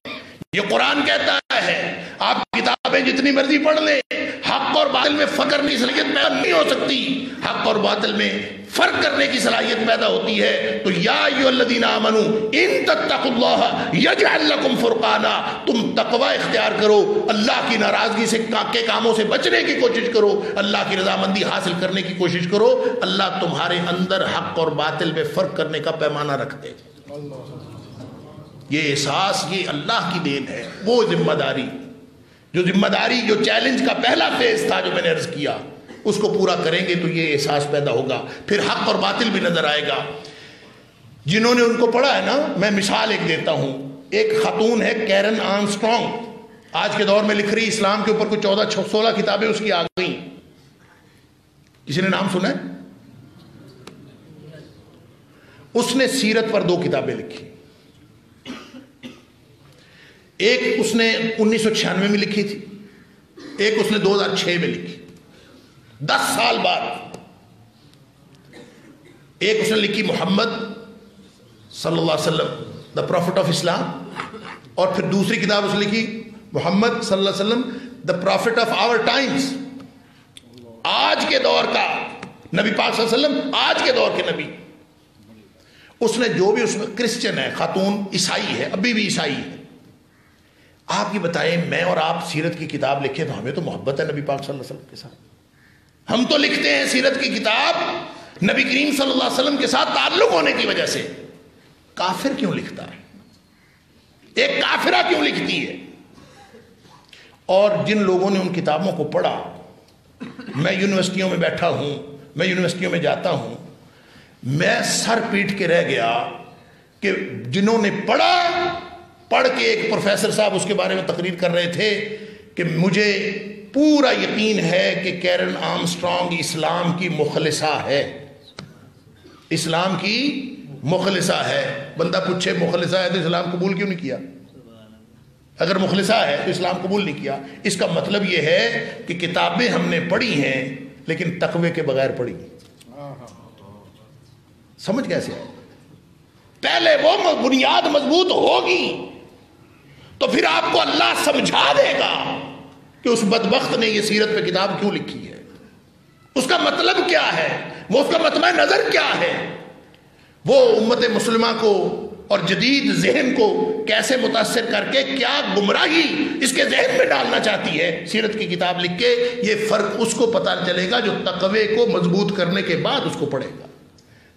یہ قرآن کہتا ہے آپ کتابیں جتنی مرضی پڑھ لیں، حق اور باطل میں فرق کرنے کی صلاحیت پیدا نہیں ہو سکتی. حق اور باطل میں فرق کرنے کی صلاحیت پیدا ہوتی ہے. تو یا ایھا الذین آمنوا ان تتقوا اللہ یجعل لکم فرقانا، تم تقوی اختیار کرو، اللہ کی ناراضگی سے کے کاموں سے بچنے کی کوشش کرو، اللہ کی رضامندی حاصل کرنے کی کوشش کرو. اللہ تمہارے اندر حق اور باطل میں فرق کرنے کا پیمانہ رکھتے. یہ احساس یہ اللہ کی دین ہے. وہ ذمہ داری جو چیلنج کا پہلا فیز تھا جو میں نے عرض کیا، اس کو پورا کریں گے تو یہ احساس پیدا ہوگا، پھر حق اور باطل بھی نظر آئے گا. جنہوں نے ان کو پڑھا ہے نا، میں مثال ایک دیتا ہوں. ایک خاتون ہے کیرن آرمسٹرانگ، آج کے دور میں لکھ رہی، اسلام کے اوپر کوئی 14-16 کتابیں اس کی آ گئیں. کسی نے نام سنا ہے؟ اس نے سیرت پر 2 کتابیں لکھی. ایک اس نے 1996 میں لکھی تھی، ایک اس نے 2006 میں لکھی، 10 سال بعد. ایک اس نے لکھی محمد صلی اللہ علیہ وسلم دا پروفٹ آف اسلام، اور پھر دوسری کتاب اس نے لکھی محمد صلی اللہ علیہ وسلم دا پروفٹ آف آور ٹائمز، آج کے دور کا نبی پاک صلی اللہ علیہ وسلم، آج کے دور کے نبی. اس نے جو بھی، اس میں کرسچن ہے، خاتون عیسائی ہے، ابھی بھی عیسائی ہے. آپ یہ بتائیں، میں اور آپ سیرت کی کتاب لکھیں تو ہمیں تو محبت ہے نبی پاک صلی اللہ علیہ وسلم کے ساتھ. ہم تو لکھتے ہیں سیرت کی کتاب نبی کریم صلی اللہ علیہ وسلم کے ساتھ تعلق ہونے کی وجہ سے. کافر کیوں لکھتا ہے؟ ایک کافرہ کیوں لکھتی ہے؟ اور جن لوگوں نے ان کتابوں کو پڑھا، میں یونیورسٹیوں میں بیٹھا ہوں، میں یونیورسٹیوں میں جاتا ہوں، میں سر پیٹ کے رہ گیا کہ جنہوں نے پڑھ کے، ایک پروفیسر صاحب اس کے بارے میں تقریر کر رہے تھے کہ مجھے پورا یقین ہے کہ کیرن آرمسٹرانگ اسلام کی مخلصہ ہے، اسلام کی مخلصہ ہے. بندہ پوچھے مخلصہ ہے تو اسلام قبول کیوں نہیں کیا؟ اگر مخلصہ ہے تو اسلام قبول نہیں کیا. اس کا مطلب یہ ہے کہ کتابیں ہم نے پڑھی ہیں لیکن تقوی کے بغیر پڑھی. سمجھ کیسے آئے؟ پہلے وہ بنیاد مضبوط ہوگی تو پھر آپ کو اللہ سمجھا دے گا کہ اس بدبخت نے یہ سیرت پہ کتاب کیوں لکھی ہے، اس کا مطلب کیا ہے، وہ اس کا مطمع نظر کیا ہے، وہ امت مسلمہ کو اور جدید ذہن کو کیسے متاثر کر کے کیا گمراہی اس کے ذہن میں ڈالنا چاہتی ہے سیرت کی کتاب لکھ کے. یہ فرق اس کو پتہ چلے گا جو تقوی کو مضبوط کرنے کے بعد اس کو پڑھے گا،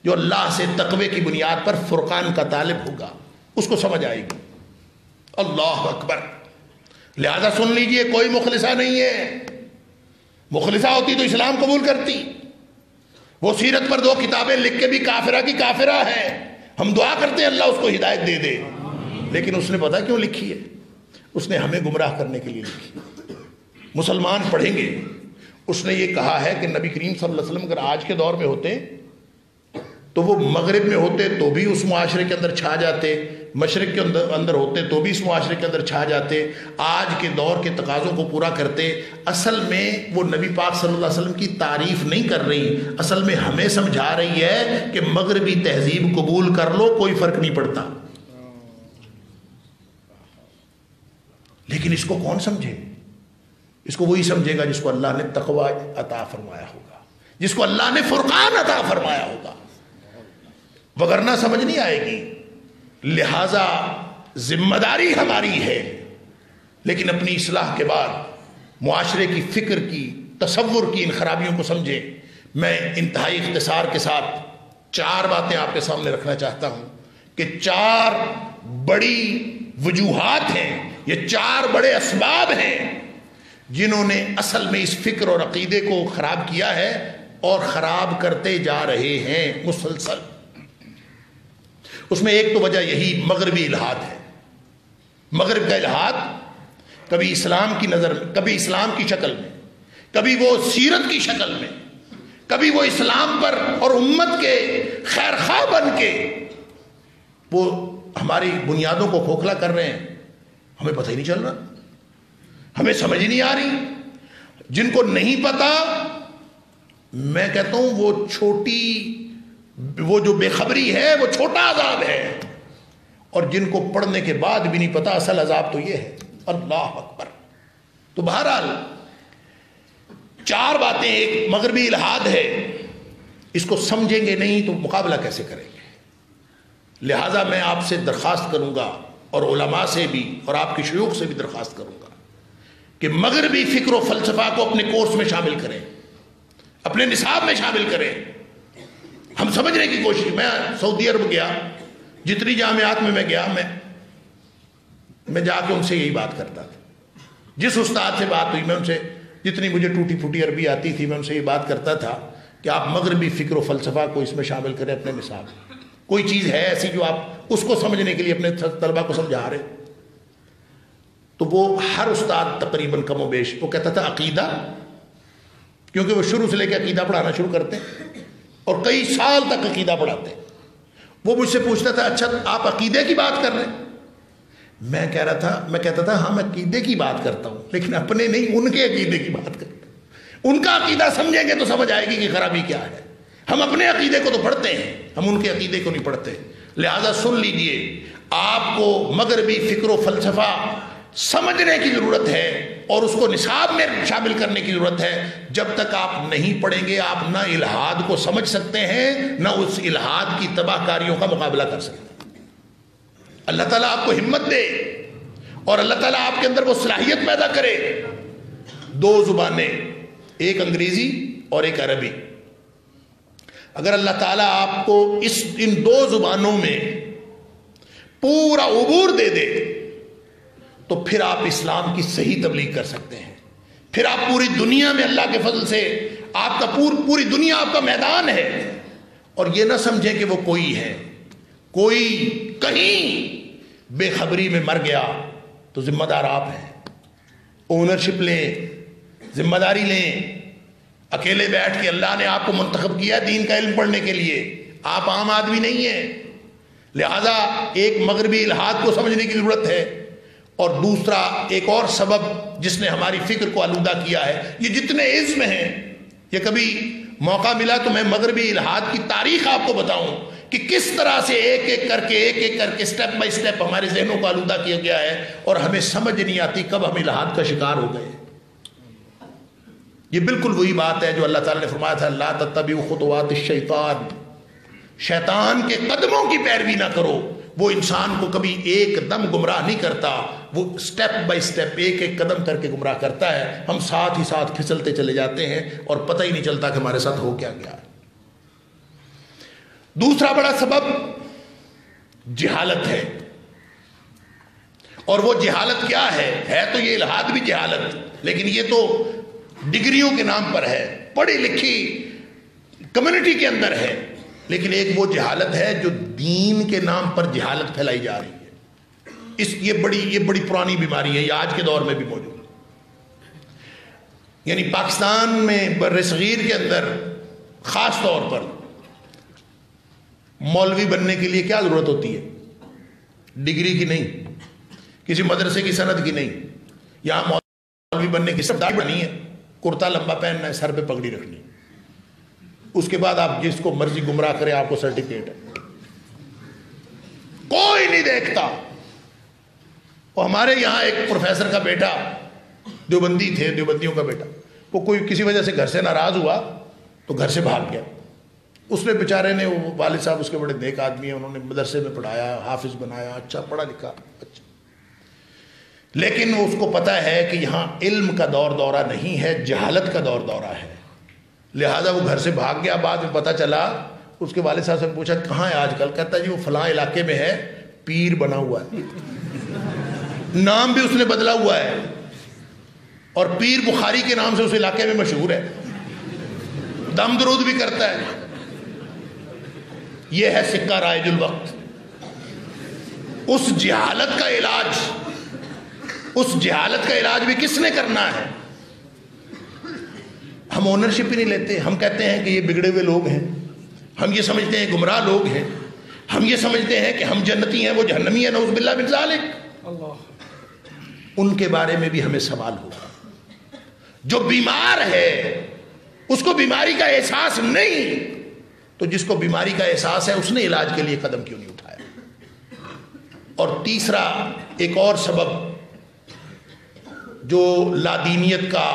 جو اللہ سے تقوی کی بنیاد پر فرقان کا طالب ہوگا، اس کو سمجھ آئے گی. اللہ اکبر. لہذا سن لیجئے، کوئی مخلصہ نہیں ہے. مخلصہ ہوتی تو اسلام قبول کرتی. وہ سیرت پر 2 کتابیں لکھ کے بھی کافرہ کی کافرہ ہے. ہم دعا کرتے ہیں اللہ اس کو ہدایت دے دے، لیکن اس نے پتہ کیوں لکھی ہے؟ اس نے ہمیں گمراہ کرنے کے لیے لکھی. مسلمان پڑھیں گے، اس نے یہ کہا ہے کہ نبی کریم صلی اللہ علیہ وسلم اگر آج کے دور میں ہوتے تو وہ مغرب میں ہوتے تو بھی اس معاشرے کے اندر چھا جاتے، مشرق کے اندر ہوتے تو بھی اس معاشرے کے اندر چھا جاتے، آج کے دور کے تقاضوں کو پورا کرتے. اصل میں وہ نبی پاک صلی اللہ علیہ وسلم کی تعریف نہیں کر رہی، اصل میں ہمیں سمجھا رہی ہے کہ مغربی تہذیب قبول کر لو، کوئی فرق نہیں پڑتا. لیکن اس کو کون سمجھے؟ اس کو وہی سمجھے گا جس کو اللہ نے تقوی عطا فرمایا ہوگا، جس کو اللہ نے فرقان عطا فرمایا ہوگا، وگرنہ سمجھ نہیں آئے گی. لہذا ذمہ داری ہماری ہے، لیکن اپنی اصلاح کے بعد معاشرے کی فکر کی، تصور کی ان خرابیوں کو سمجھیں، میں انتہائی اختصار کے ساتھ 4 باتیں آپ کے سامنے رکھنا چاہتا ہوں کہ 4 بڑی وجوہات ہیں، یہ 4 بڑے اسباب ہیں جنہوں نے اصل میں اس فکر اور عقیدے کو خراب کیا ہے اور خراب کرتے جا رہے ہیں مسلسل۔ اس میں ایک تو وجہ یہی مغربی الحاد ہے۔ مغرب کا الحاد کبھی اسلام کی نظر میں، کبھی اسلام کی شکل میں، کبھی وہ سیرت کی شکل میں، کبھی وہ اسلام پر اور امت کے خیر خواہ بن کے وہ ہماری بنیادوں کو کھوکھلا کر رہے ہیں۔ ہمیں پتہ ہی نہیں چل رہا، ہمیں سمجھ ہی نہیں آ رہی۔ جن کو نہیں پتا، میں کہتا ہوں وہ جو بے خبری ہے وہ چھوٹا عذاب ہے، اور جن کو پڑھنے کے بعد بھی نہیں پتا اصل عذاب تو یہ ہے۔ اللہ اکبر۔ تو بہرحال 4 باتیں، ایک مغربی الحاد ہے، اس کو سمجھیں گے نہیں تو مقابلہ کیسے کریں گے؟ لہٰذا میں آپ سے درخواست کروں گا، اور علماء سے بھی اور آپ کے شیوخ سے بھی درخواست کروں گا کہ مغربی فکر و فلسفہ کو اپنے کورس میں شامل کریں، اپنے نصاب میں شامل کریں۔ ہم سمجھنے کی کوشش، میں سعودی عرب گیا، جتنی جامعات میں گیا، میں جا کے ان سے یہی بات کرتا تھا۔ جس استاد سے بات ہوئی، میں ان سے جتنی مجھے ٹوٹی پھوٹی عربی آتی تھی، میں ان سے یہ بات کرتا تھا کہ آپ مغربی فکر و فلسفہ کو اس میں شامل کریں اپنے نصاب میں۔ کوئی چیز ہے ایسی جو آپ اس کو سمجھنے کے لیے اپنے طلبہ کو سمجھا رہے؟ تو وہ ہر استاد تقریباً کم و بیش وہ کہتا تھا عقیدہ، کیونکہ وہ شروع سے لے کے عقیدہ پڑھانا شروع کرتے ہیں اور کئی سال تک عقیدہ پڑھاتے ہیں۔ وہ مجھ سے پوچھتا تھا اچھا آپ عقیدے کی بات کر رہے ہیں؟ میں کہتا تھا ہاں میں عقیدے کی بات کرتا ہوں، لیکن اپنے نہیں، ان کے عقیدے کی بات کرتا ہوں۔ ان کا عقیدہ سمجھیں گے تو سمجھ آئے گی کہ خرابی کیا ہے۔ ہم اپنے عقیدے کو تو پڑھتے ہیں، ہم ان کے عقیدے کو نہیں پڑھتے۔ لہذا سن لیجئے، آپ کو مغربی فکر و فلسفہ سمجھنے کی ضرورت ہے اور اس کو نصاب میں شامل کرنے کی ضرورت ہے۔ جب تک آپ نہیں پڑھیں گے، آپ نہ الحاد کو سمجھ سکتے ہیں، نہ اس الحاد کی تباہ کاریوں کا مقابلہ کر سکتے ہیں۔ اللہ تعالیٰ آپ کو ہمت دے اور اللہ تعالیٰ آپ کے اندر وہ صلاحیت پیدا کرے۔ 2 زبانیں، ایک انگریزی اور ایک عربی، اگر اللہ تعالیٰ آپ کو ان 2 زبانوں میں پورا عبور دے دے تو پھر آپ اسلام کی صحیح تبلیغ کر سکتے ہیں۔ پھر آپ پوری دنیا میں اللہ کے فضل سے آپ کا پوری دنیا آپ کا میدان ہے۔ اور یہ نہ سمجھیں کہ وہ کوئی ہے، کوئی کہیں بے خبری میں مر گیا تو ذمہ دار آپ ہیں۔ اونرشپ لیں، ذمہ داری لیں۔ اکیلے بیٹھ کے اللہ نے آپ کو منتخب کیا دین کا علم پڑھنے کے لیے، آپ عام آدمی نہیں ہیں۔ لہذا ایک مغربی الحاد کو سمجھنے کی ضرورت ہے، اور دوسرا ایک اور سبب جس نے ہماری فکر کو آلودہ کیا ہے، یہ جتنے عزم ہیں، یہ کبھی موقع ملا تو میں مغربی الحاد کی تاریخ آپ کو بتاؤں کہ کس طرح سے ایک ایک کر کے سٹیپ بائی سٹیپ ہمارے ذہنوں کو آلودہ کیا گیا ہے، اور ہمیں سمجھ نہیں آتی کب ہم الحاد کا شکار ہو گئے۔ یہ بالکل وہی بات ہے جو اللہ تعالیٰ نے فرمایا تھا لا تتبعوا خطوات الشیطان، شیطان کے قدموں کی پیروی نہ کرو۔ وہ انسان کو کبھی ایک دم گمراہ نہیں کرتا، وہ سٹیپ بائی سٹیپ ایک ایک قدم کر کے گمراہ کرتا ہے۔ ہم ساتھ ہی ساتھ پھسلتے چلے جاتے ہیں اور پتہ ہی نہیں چلتا کہ ہمارے ساتھ ہو کیا گیا۔ دوسرا بڑا سبب جہالت ہے، اور وہ جہالت کیا ہے تو یہ الحاد بھی جہالت، لیکن یہ تو ڈگریوں کے نام پر ہے، پڑھی لکھی کمیونٹی کے اندر ہے، لیکن ایک وہ جہالت ہے جو دین کے نام پر جہالت پھیلائی جا رہی ہے۔ یہ بڑی پرانی بیماری ہے، یہ آج کے دور میں بھی موجود ہے۔ یعنی پاکستان میں بر صغیر کے اندر خاص طور پر مولوی بننے کے لیے کیا ضرورت ہوتی ہے؟ ڈگری کی نہیں، کسی مدرسے کی سند کی نہیں۔ یہاں مولوی بننے کی سب داڑھی بنی ہے، کرتا لمبا پہننا ہے، سر پہ پگڑی رکھنی، اس کے بعد آپ جس کو مرضی گمراہ کرے آپ کو سرٹیفکیٹ ہے، کوئی نہیں دیکھتا۔ اور ہمارے یہاں ایک پروفیسر کا بیٹا، دیوبندی تھے، دیوبندیوں کا بیٹا، وہ کوئی کسی وجہ سے گھر سے ناراض ہوا تو گھر سے بھاگ گیا۔ اس نے بیچارے نے، وہ والد صاحب اس کے بڑے نیک آدمی ہیں، انہوں نے مدرسے میں پڑھایا، حافظ بنایا، اچھا پڑھا لکھا، اچھا، لیکن اس کو پتہ ہے کہ یہاں علم کا دور دورہ نہیں ہے، جہالت کا دور دورہ ہے۔ لہٰذا وہ گھر سے بھاگ گیا. بعد میں پتہ چلا, اس کے والد صاحب سے پوچھا کہاں ہے آج کل؟ کہتا ہے جی وہ فلاں علاقے میں ہے, پیر بنا ہوا ہے, نام بھی اس نے بدلا ہوا ہے, اور پیر بخاری کے نام سے اس علاقے میں مشہور ہے, دم درود بھی کرتا ہے. یہ ہے سکہ رائج الوقت. اس جہالت کا علاج بھی کس نے کرنا ہے؟ ہم اونرشپ ہی نہیں لیتے. ہم کہتے ہیں کہ یہ بگڑے ہوئے لوگ ہیں, ہم یہ سمجھتے ہیں گمراہ لوگ ہیں, ہم یہ سمجھتے ہیں کہ ہم جنتی ہیں وہ جہنمی ہیں, نعوذ باللہ من ذالک. ان کے بارے میں بھی ہمیں سوال ہوگا. جو بیمار ہے اس کو بیماری کا احساس نہیں, تو جس کو بیماری کا احساس ہے اس نے علاج کے لیے قدم کیوں نہیں اٹھایا؟ اور تیسرا ایک اور سبب جو لادینیت کا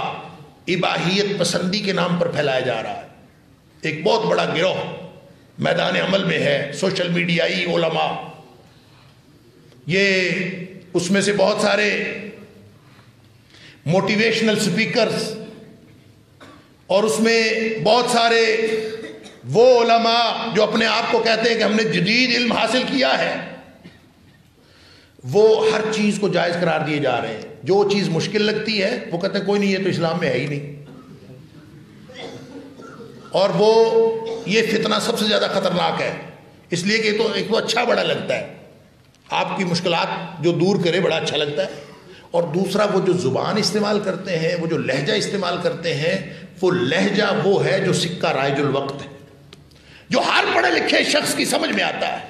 اباحیت پسندی کے نام پر پھیلایا جا رہا ہے, ایک بہت بڑا گروہ میدان عمل میں ہے, سوشل میڈیائی علماء. یہ اس میں سے بہت سارے موٹیویشنل سپیکرز, اور اس میں بہت سارے وہ علماء جو اپنے آپ کو کہتے ہیں کہ ہم نے جدید علم حاصل کیا ہے, وہ ہر چیز کو جائز قرار دیے جا رہے ہیں. جو چیز مشکل لگتی ہے وہ کہتے ہیں کوئی نہیں, یہ تو اسلام میں ہے ہی نہیں. اور وہ یہ فتنہ سب سے زیادہ خطرناک ہے, اس لیے کہ ایک تو اچھا بڑا لگتا ہے, آپ کی مشکلات جو دور کرے بڑا اچھا لگتا ہے, اور دوسرا وہ جو زبان استعمال کرتے ہیں, وہ جو لہجہ استعمال کرتے ہیں, وہ لہجہ وہ ہے جو سکہ رائج الوقت ہے, جو ہر پڑھے لکھے شخص کی سمجھ میں آتا ہے.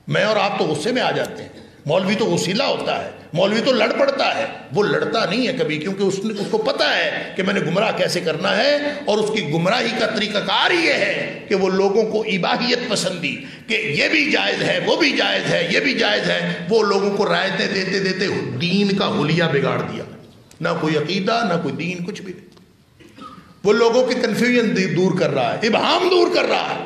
میں اور آپ تو غصے میں آ جاتے ہیں, مولوی تو غسیلہ ہوتا ہے, مولوی تو لڑ پڑتا ہے. وہ لڑتا نہیں ہے کبھی, کیونکہ اس کو پتا ہے کہ میں نے گمراہ کیسے کرنا ہے, اور اس کی گمراہی کا طریقہ کار یہ ہے کہ وہ لوگوں کو اباحیت پسندی کہ یہ بھی جائز ہے, وہ بھی جائز ہے, یہ بھی جائز ہے, وہ لوگوں کو رائتیں دیتے دیتے دین کا حلیہ بگاڑ دیا. نہ کوئی عقیدہ, نہ کوئی دین, کچھ بھی نہیں. وہ لوگوں کی کنفیوژن دور کر رہا ہے, ابہام دور کر رہا ہے.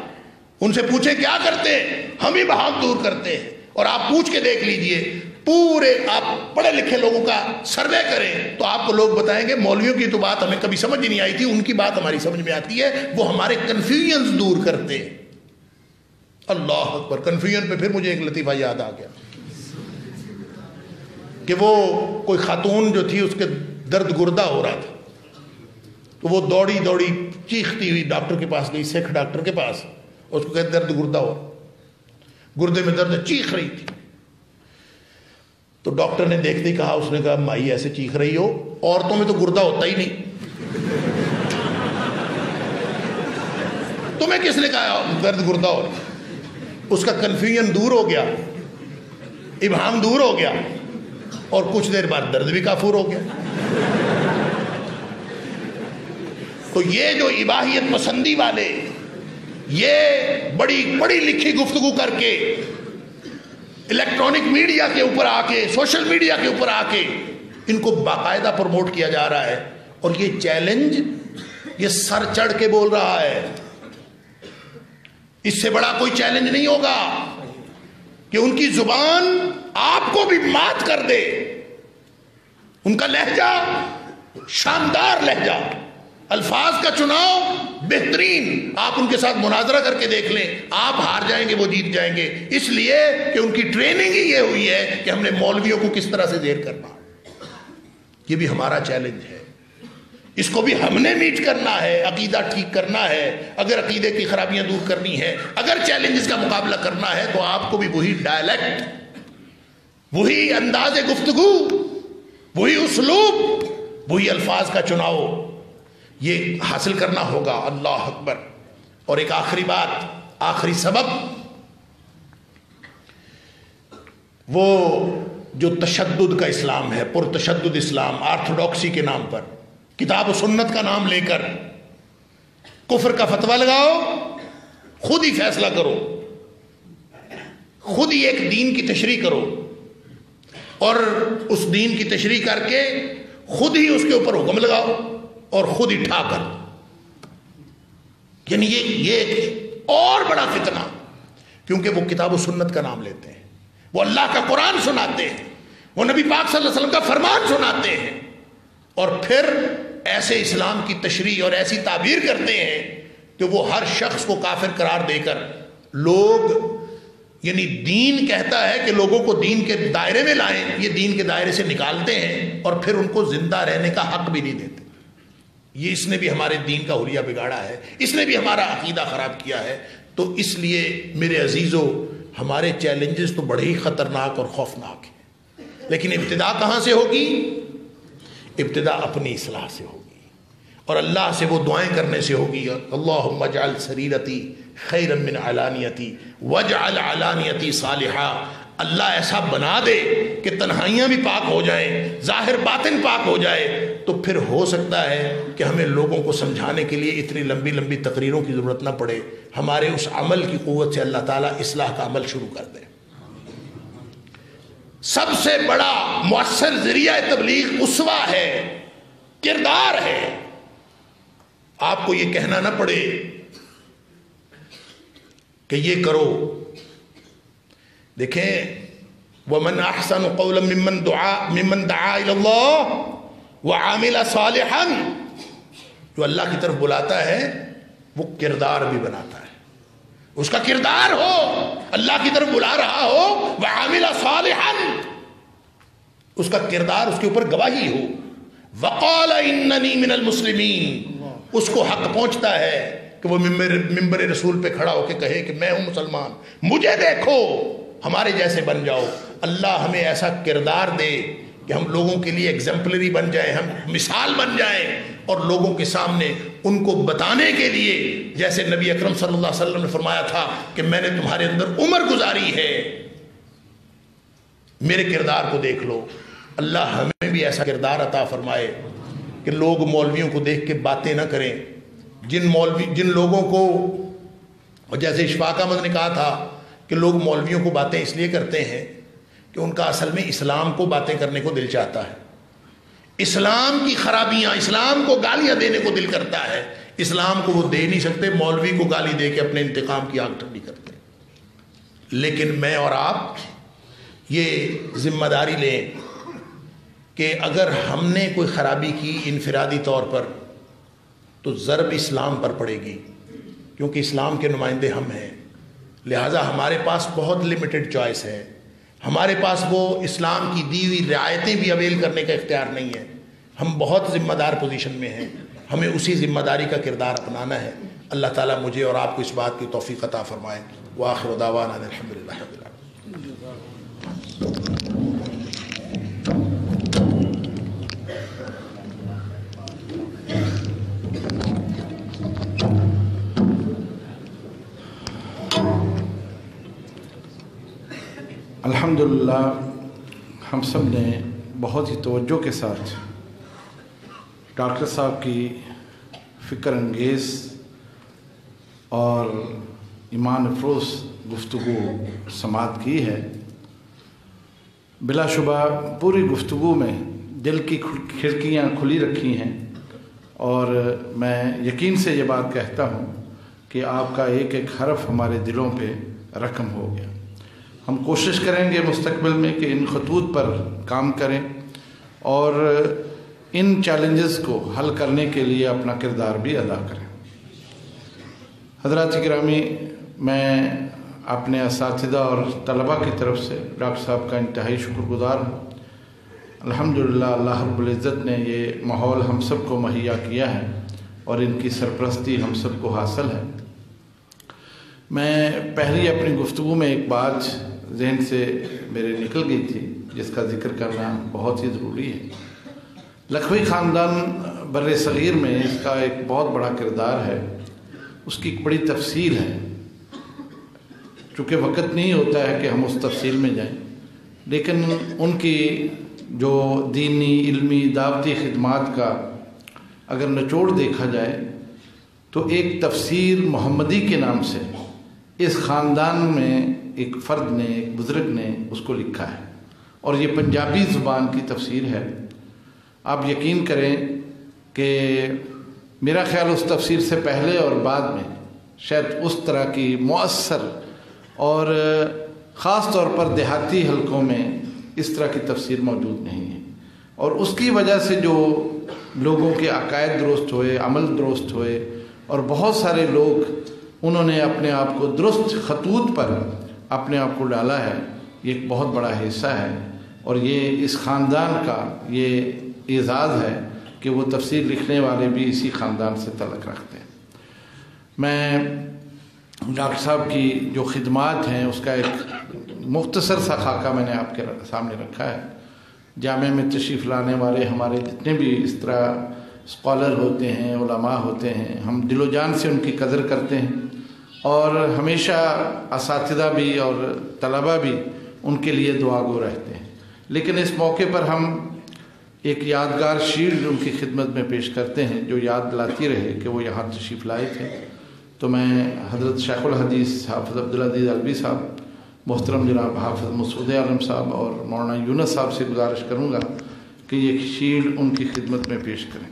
ان سے پوچھیں کیا کرتے ہیں, ہم ابہام دور کرتے ہیں. اور آپ پوچھ کے دیکھ لیجئے, پورے آپ پڑھے لکھے لوگوں کا سروے کریں تو آپ کو لوگ بتائیں گے مولویوں کی تو بات ہمیں کبھی سمجھ نہیں آئی تھی, ان کی بات ہماری سمجھ میں آتی ہے, وہ ہمارے کنفیوژنز دور کرتے ہیں. اللہ اکبر. کنفیوژن پہ پھر مجھے ایک لطیفہ یاد آ گیا کہ وہ کوئی خاتون جو تھی اس کے درد گردہ ہو رہا تھا, تو وہ دوڑی دوڑی چیختی ہوئی ڈاکٹر کے پاس گئی, سکھ ڈاکٹر کے پاس. اس کو کہتے درد گردہ ہو, گردے میں درد, چیخ رہی تھی. تو ڈاکٹر نے دیکھتے ہی کہا, اس نے کہا مائی ایسے چیخ رہی ہو, عورتوں میں تو گردہ ہوتا ہی نہیں, تمہیں کس نے کہا درد گردہ ہو رہی؟ اس کا کنفیوژن دور ہو گیا, ابہام دور ہو گیا, اور کچھ دیر بعد درد بھی کافور ہو گیا. تو یہ جو اباحیت پسندی والے, یہ بڑی بڑی لکھی گفتگو کر کے الیکٹرانک میڈیا کے اوپر آ کے, سوشل میڈیا کے اوپر آ کے ان کو باقاعدہ پروموٹ کیا جا رہا ہے. اور یہ چیلنج, یہ سر چڑھ کے بول رہا ہے, اس سے بڑا کوئی چیلنج نہیں ہوگا کہ ان کی زبان آپ کو بھی مات کر دے. ان کا لہجہ شاندار لہجہ, الفاظ کا چناؤ بہترین, آپ ان کے ساتھ مناظرہ کر کے دیکھ لیں, آپ ہار جائیں گے وہ جیت جائیں گے, اس لیے کہ ان کی ٹریننگ ہی یہ ہوئی ہے کہ ہم نے مولویوں کو کس طرح سے زیر کرنا. یہ بھی ہمارا چیلنج ہے, اس کو بھی ہم نے میٹ کرنا ہے, عقیدہ ٹھیک کرنا ہے. اگر عقیدے کی خرابیاں دور کرنی ہے, اگر چیلنجز کا مقابلہ کرنا ہے, تو آپ کو بھی وہی ڈائلیکٹ, وہی انداز گفتگو, وہی اسلوب, وہی الفاظ کا چناؤ یہ حاصل کرنا ہوگا. اللہ اکبر. اور ایک آخری بات, آخری سبب, وہ جو تشدد کا اسلام ہے, پرتشدد اسلام, آرتھوڈاکسی کے نام پر, کتاب و سنت کا نام لے کر کفر کا فتویٰ لگاؤ, خود ہی فیصلہ کرو, خود ہی ایک دین کی تشریح کرو, اور اس دین کی تشریح کر کے خود ہی اس کے اوپر حکم لگاؤ اور خود ہی ٹھا کر. یعنی یہ ایک اور بڑا فتنہ, کیونکہ وہ کتاب و سنت کا نام لیتے ہیں, وہ اللہ کا قرآن سناتے ہیں, وہ نبی پاک صلی اللہ علیہ وسلم کا فرمان سناتے ہیں, اور پھر ایسے اسلام کی تشریح اور ایسی تعبیر کرتے ہیں کہ وہ ہر شخص کو کافر قرار دے کر لوگ، یعنی دین کہتا ہے کہ لوگوں کو دین کے دائرے میں لائیں، یہ دین کے دائرے سے نکالتے ہیں اور پھر ان کو زندہ رہنے کا حق بھی نہیں دیتے. یہ اس نے بھی ہمارے دین کا حلیہ بگاڑا ہے، اس نے بھی ہمارا عقیدہ خراب کیا ہے. تو اس لیے میرے عزیزو، ہمارے چیلنجز تو بڑے ہی خطرناک اور خوفناک ہیں، لیکن ابتدا کہاں سے ہوگی؟ ابتدا اپنی اصلاح سے ہوگی اور اللہ سے وہ دعائیں کرنے سے ہوگی. اللہم اجعل سریرتی خیرا من علانیتی واجعل علانیتی صالحا. اللہ ایسا بنا دے کہ تنہائیاں بھی پاک ہو جائیں، ظاہر باطن پاک ہو جائے، تو پھر ہو سکتا ہے کہ ہمیں لوگوں کو سمجھانے کے لیے اتنی لمبی لمبی تقریروں کی ضرورت نہ پڑے. ہمارے اس عمل کی قوت سے اللہ تعالیٰ اصلاح کا عمل شروع کر دے. سب سے بڑا مؤثر ذریعہ تبلیغ اسوہ ہے، کردار ہے. آپ کو یہ کہنا نہ پڑے کہ یہ کرو. دیکھیں، وَمَنْ أَحْسَنُ قَوْلًا مِّمَّنْ دَعَا إِلَى اللَّهِ وَعَمِلَ صَالِحًا. جو اللہ کی طرف بلاتا ہے وہ کردار بھی بناتا ہے. اس کا کردار ہو، اللہ کی طرف بلا رہا ہو، وَعَمِلَ صَالِحًا، اس کا کردار، اس کے اوپر گواہی ہو. وَقَالَ إِنَّنِي مِنَ الْمُسْلِمِينَ، اس کو حق پہنچتا ہے کہ وہ ممبر رسول پہ کھڑا ہو کے کہے کہ میں ہوں مسلمان، مجھے دیکھو، ہمارے جیسے بن جاؤ. اللہ ہمیں ایسا کردار دے کہ ہم لوگوں کے لیے ایگزمپلری بن جائیں، ہم مثال بن جائیں، اور لوگوں کے سامنے ان کو بتانے کے لیے، جیسے نبی اکرم صلی اللہ علیہ وسلم نے فرمایا تھا کہ میں نے تمہارے اندر عمر گزاری ہے، میرے کردار کو دیکھ لو. اللہ ہمیں بھی ایسا کردار عطا فرمائے کہ لوگ مولویوں کو دیکھ کے باتیں نہ کریں. جن لوگوں کو، جیسے اشفاق احمد نے کہا تھا کہ لوگ مولویوں کو باتیں اس لیے کرتے ہیں کہ ان کا اصل میں اسلام کو باتیں کرنے کو دل چاہتا ہے، اسلام کی خرابیاں، اسلام کو گالیاں دینے کو دل کرتا ہے. اسلام کو وہ دے نہیں سکتے، مولوی کو گالی دے کے اپنے انتقام کی آگ ٹھنڈی کرتے. لیکن میں اور آپ یہ ذمہ داری لیں کہ اگر ہم نے کوئی خرابی کی انفرادی طور پر تو ضرب اسلام پر پڑے گی، کیونکہ اسلام کے نمائندے ہم ہیں. لہٰذا ہمارے پاس بہت لمیٹڈ چوائس ہے، ہمارے پاس وہ اسلام کی دی ہوئی رعایتیں بھی اویل کرنے کا اختیار نہیں ہے. ہم بہت ذمہ دار پوزیشن میں ہیں، ہمیں اسی ذمہ داری کا کردار اپنانا ہے. اللہ تعالیٰ مجھے اور آپ کو اس بات کی توفیق عطا فرمائے. وآخر دعوانا الحمدللہ رب العالمین. الحمدللہ ہم سب نے بہت ہی توجہ کے ساتھ ڈاکٹر صاحب کی فکر انگیز اور ایمان افروز گفتگو سماعت کی ہے. بلا شبہ پوری گفتگو میں دل کی کھڑکیاں کھلی رکھی ہیں، اور میں یقین سے یہ بات کہتا ہوں کہ آپ کا ایک ایک حرف ہمارے دلوں پہ رقم ہو گیا. ہم کوشش کریں گے مستقبل میں کہ ان خطوط پر کام کریں اور ان چیلنجز کو حل کرنے کے لیے اپنا کردار بھی ادا کریں. حضرات گرامی، میں اپنے اساتذہ اور طلباء کی طرف سے ڈاکٹر صاحب کا انتہائی شکر گزار ہوں. الحمدللہ اللہ رب العزت نے یہ ماحول ہم سب کو مہیا کیا ہے اور ان کی سرپرستی ہم سب کو حاصل ہے. میں پہلی اپنی گفتگو میں ایک بات ذہن سے میرے نکل گئی تھی جس کا ذکر کرنا بہت ہی ضروری ہے. لکھوی خاندان بر صغیر میں اس کا ایک بہت بڑا کردار ہے، اس کی ایک بڑی تفصیل ہے. چونکہ وقت نہیں ہوتا ہے کہ ہم اس تفصیل میں جائیں، لیکن ان کی جو دینی، علمی، دعوتی خدمات کا اگر نچوڑ دیکھا جائے تو ایک تفسیر محمدی کے نام سے اس خاندان میں ایک فرد نے، ایک بزرگ نے اس کو لکھا ہے، اور یہ پنجابی زبان کی تفسیر ہے. آپ یقین کریں کہ میرا خیال اس تفسیر سے پہلے اور بعد میں شاید اس طرح کی مؤثر اور خاص طور پر دیہاتی حلقوں میں اس طرح کی تفسیر موجود نہیں ہے. اور اس کی وجہ سے جو لوگوں کے عقائد درست ہوئے، عمل درست ہوئے، اور بہت سارے لوگ انہوں نے اپنے آپ کو درست خطوط پر اپنے آپ کو ڈالا ہے. یہ ایک بہت بڑا حصہ ہے اور یہ اس خاندان کا یہ اعزاز ہے کہ وہ تفسیر لکھنے والے بھی اسی خاندان سے تعلق رکھتے ہیں. میں ڈاکٹر صاحب کی جو خدمات ہیں اس کا ایک مختصر سا خاکہ میں نے آپ کے سامنے رکھا ہے. جامعہ میں تشریف لانے والے ہمارے جتنے بھی اس طرح اسکالر ہوتے ہیں، علماء ہوتے ہیں، ہم دل و جان سے ان کی قدر کرتے ہیں اور ہمیشہ اساتذہ بھی اور طلباء بھی ان کے لیے دعا گو رہتے ہیں. لیکن اس موقع پر ہم ایک یادگار شیلڈ ان کی خدمت میں پیش کرتے ہیں جو یاد دلاتی رہے کہ وہ یہاں تشریف لائے تھے. تو میں حضرت شیخ الحدیث حافظ عبدالعزیز الوی صاحب، محترم جناب حافظ مسعود عالم صاحب اور مولانا یونس صاحب سے گزارش کروں گا کہ یہ شیلڈ ان کی خدمت میں پیش کریں.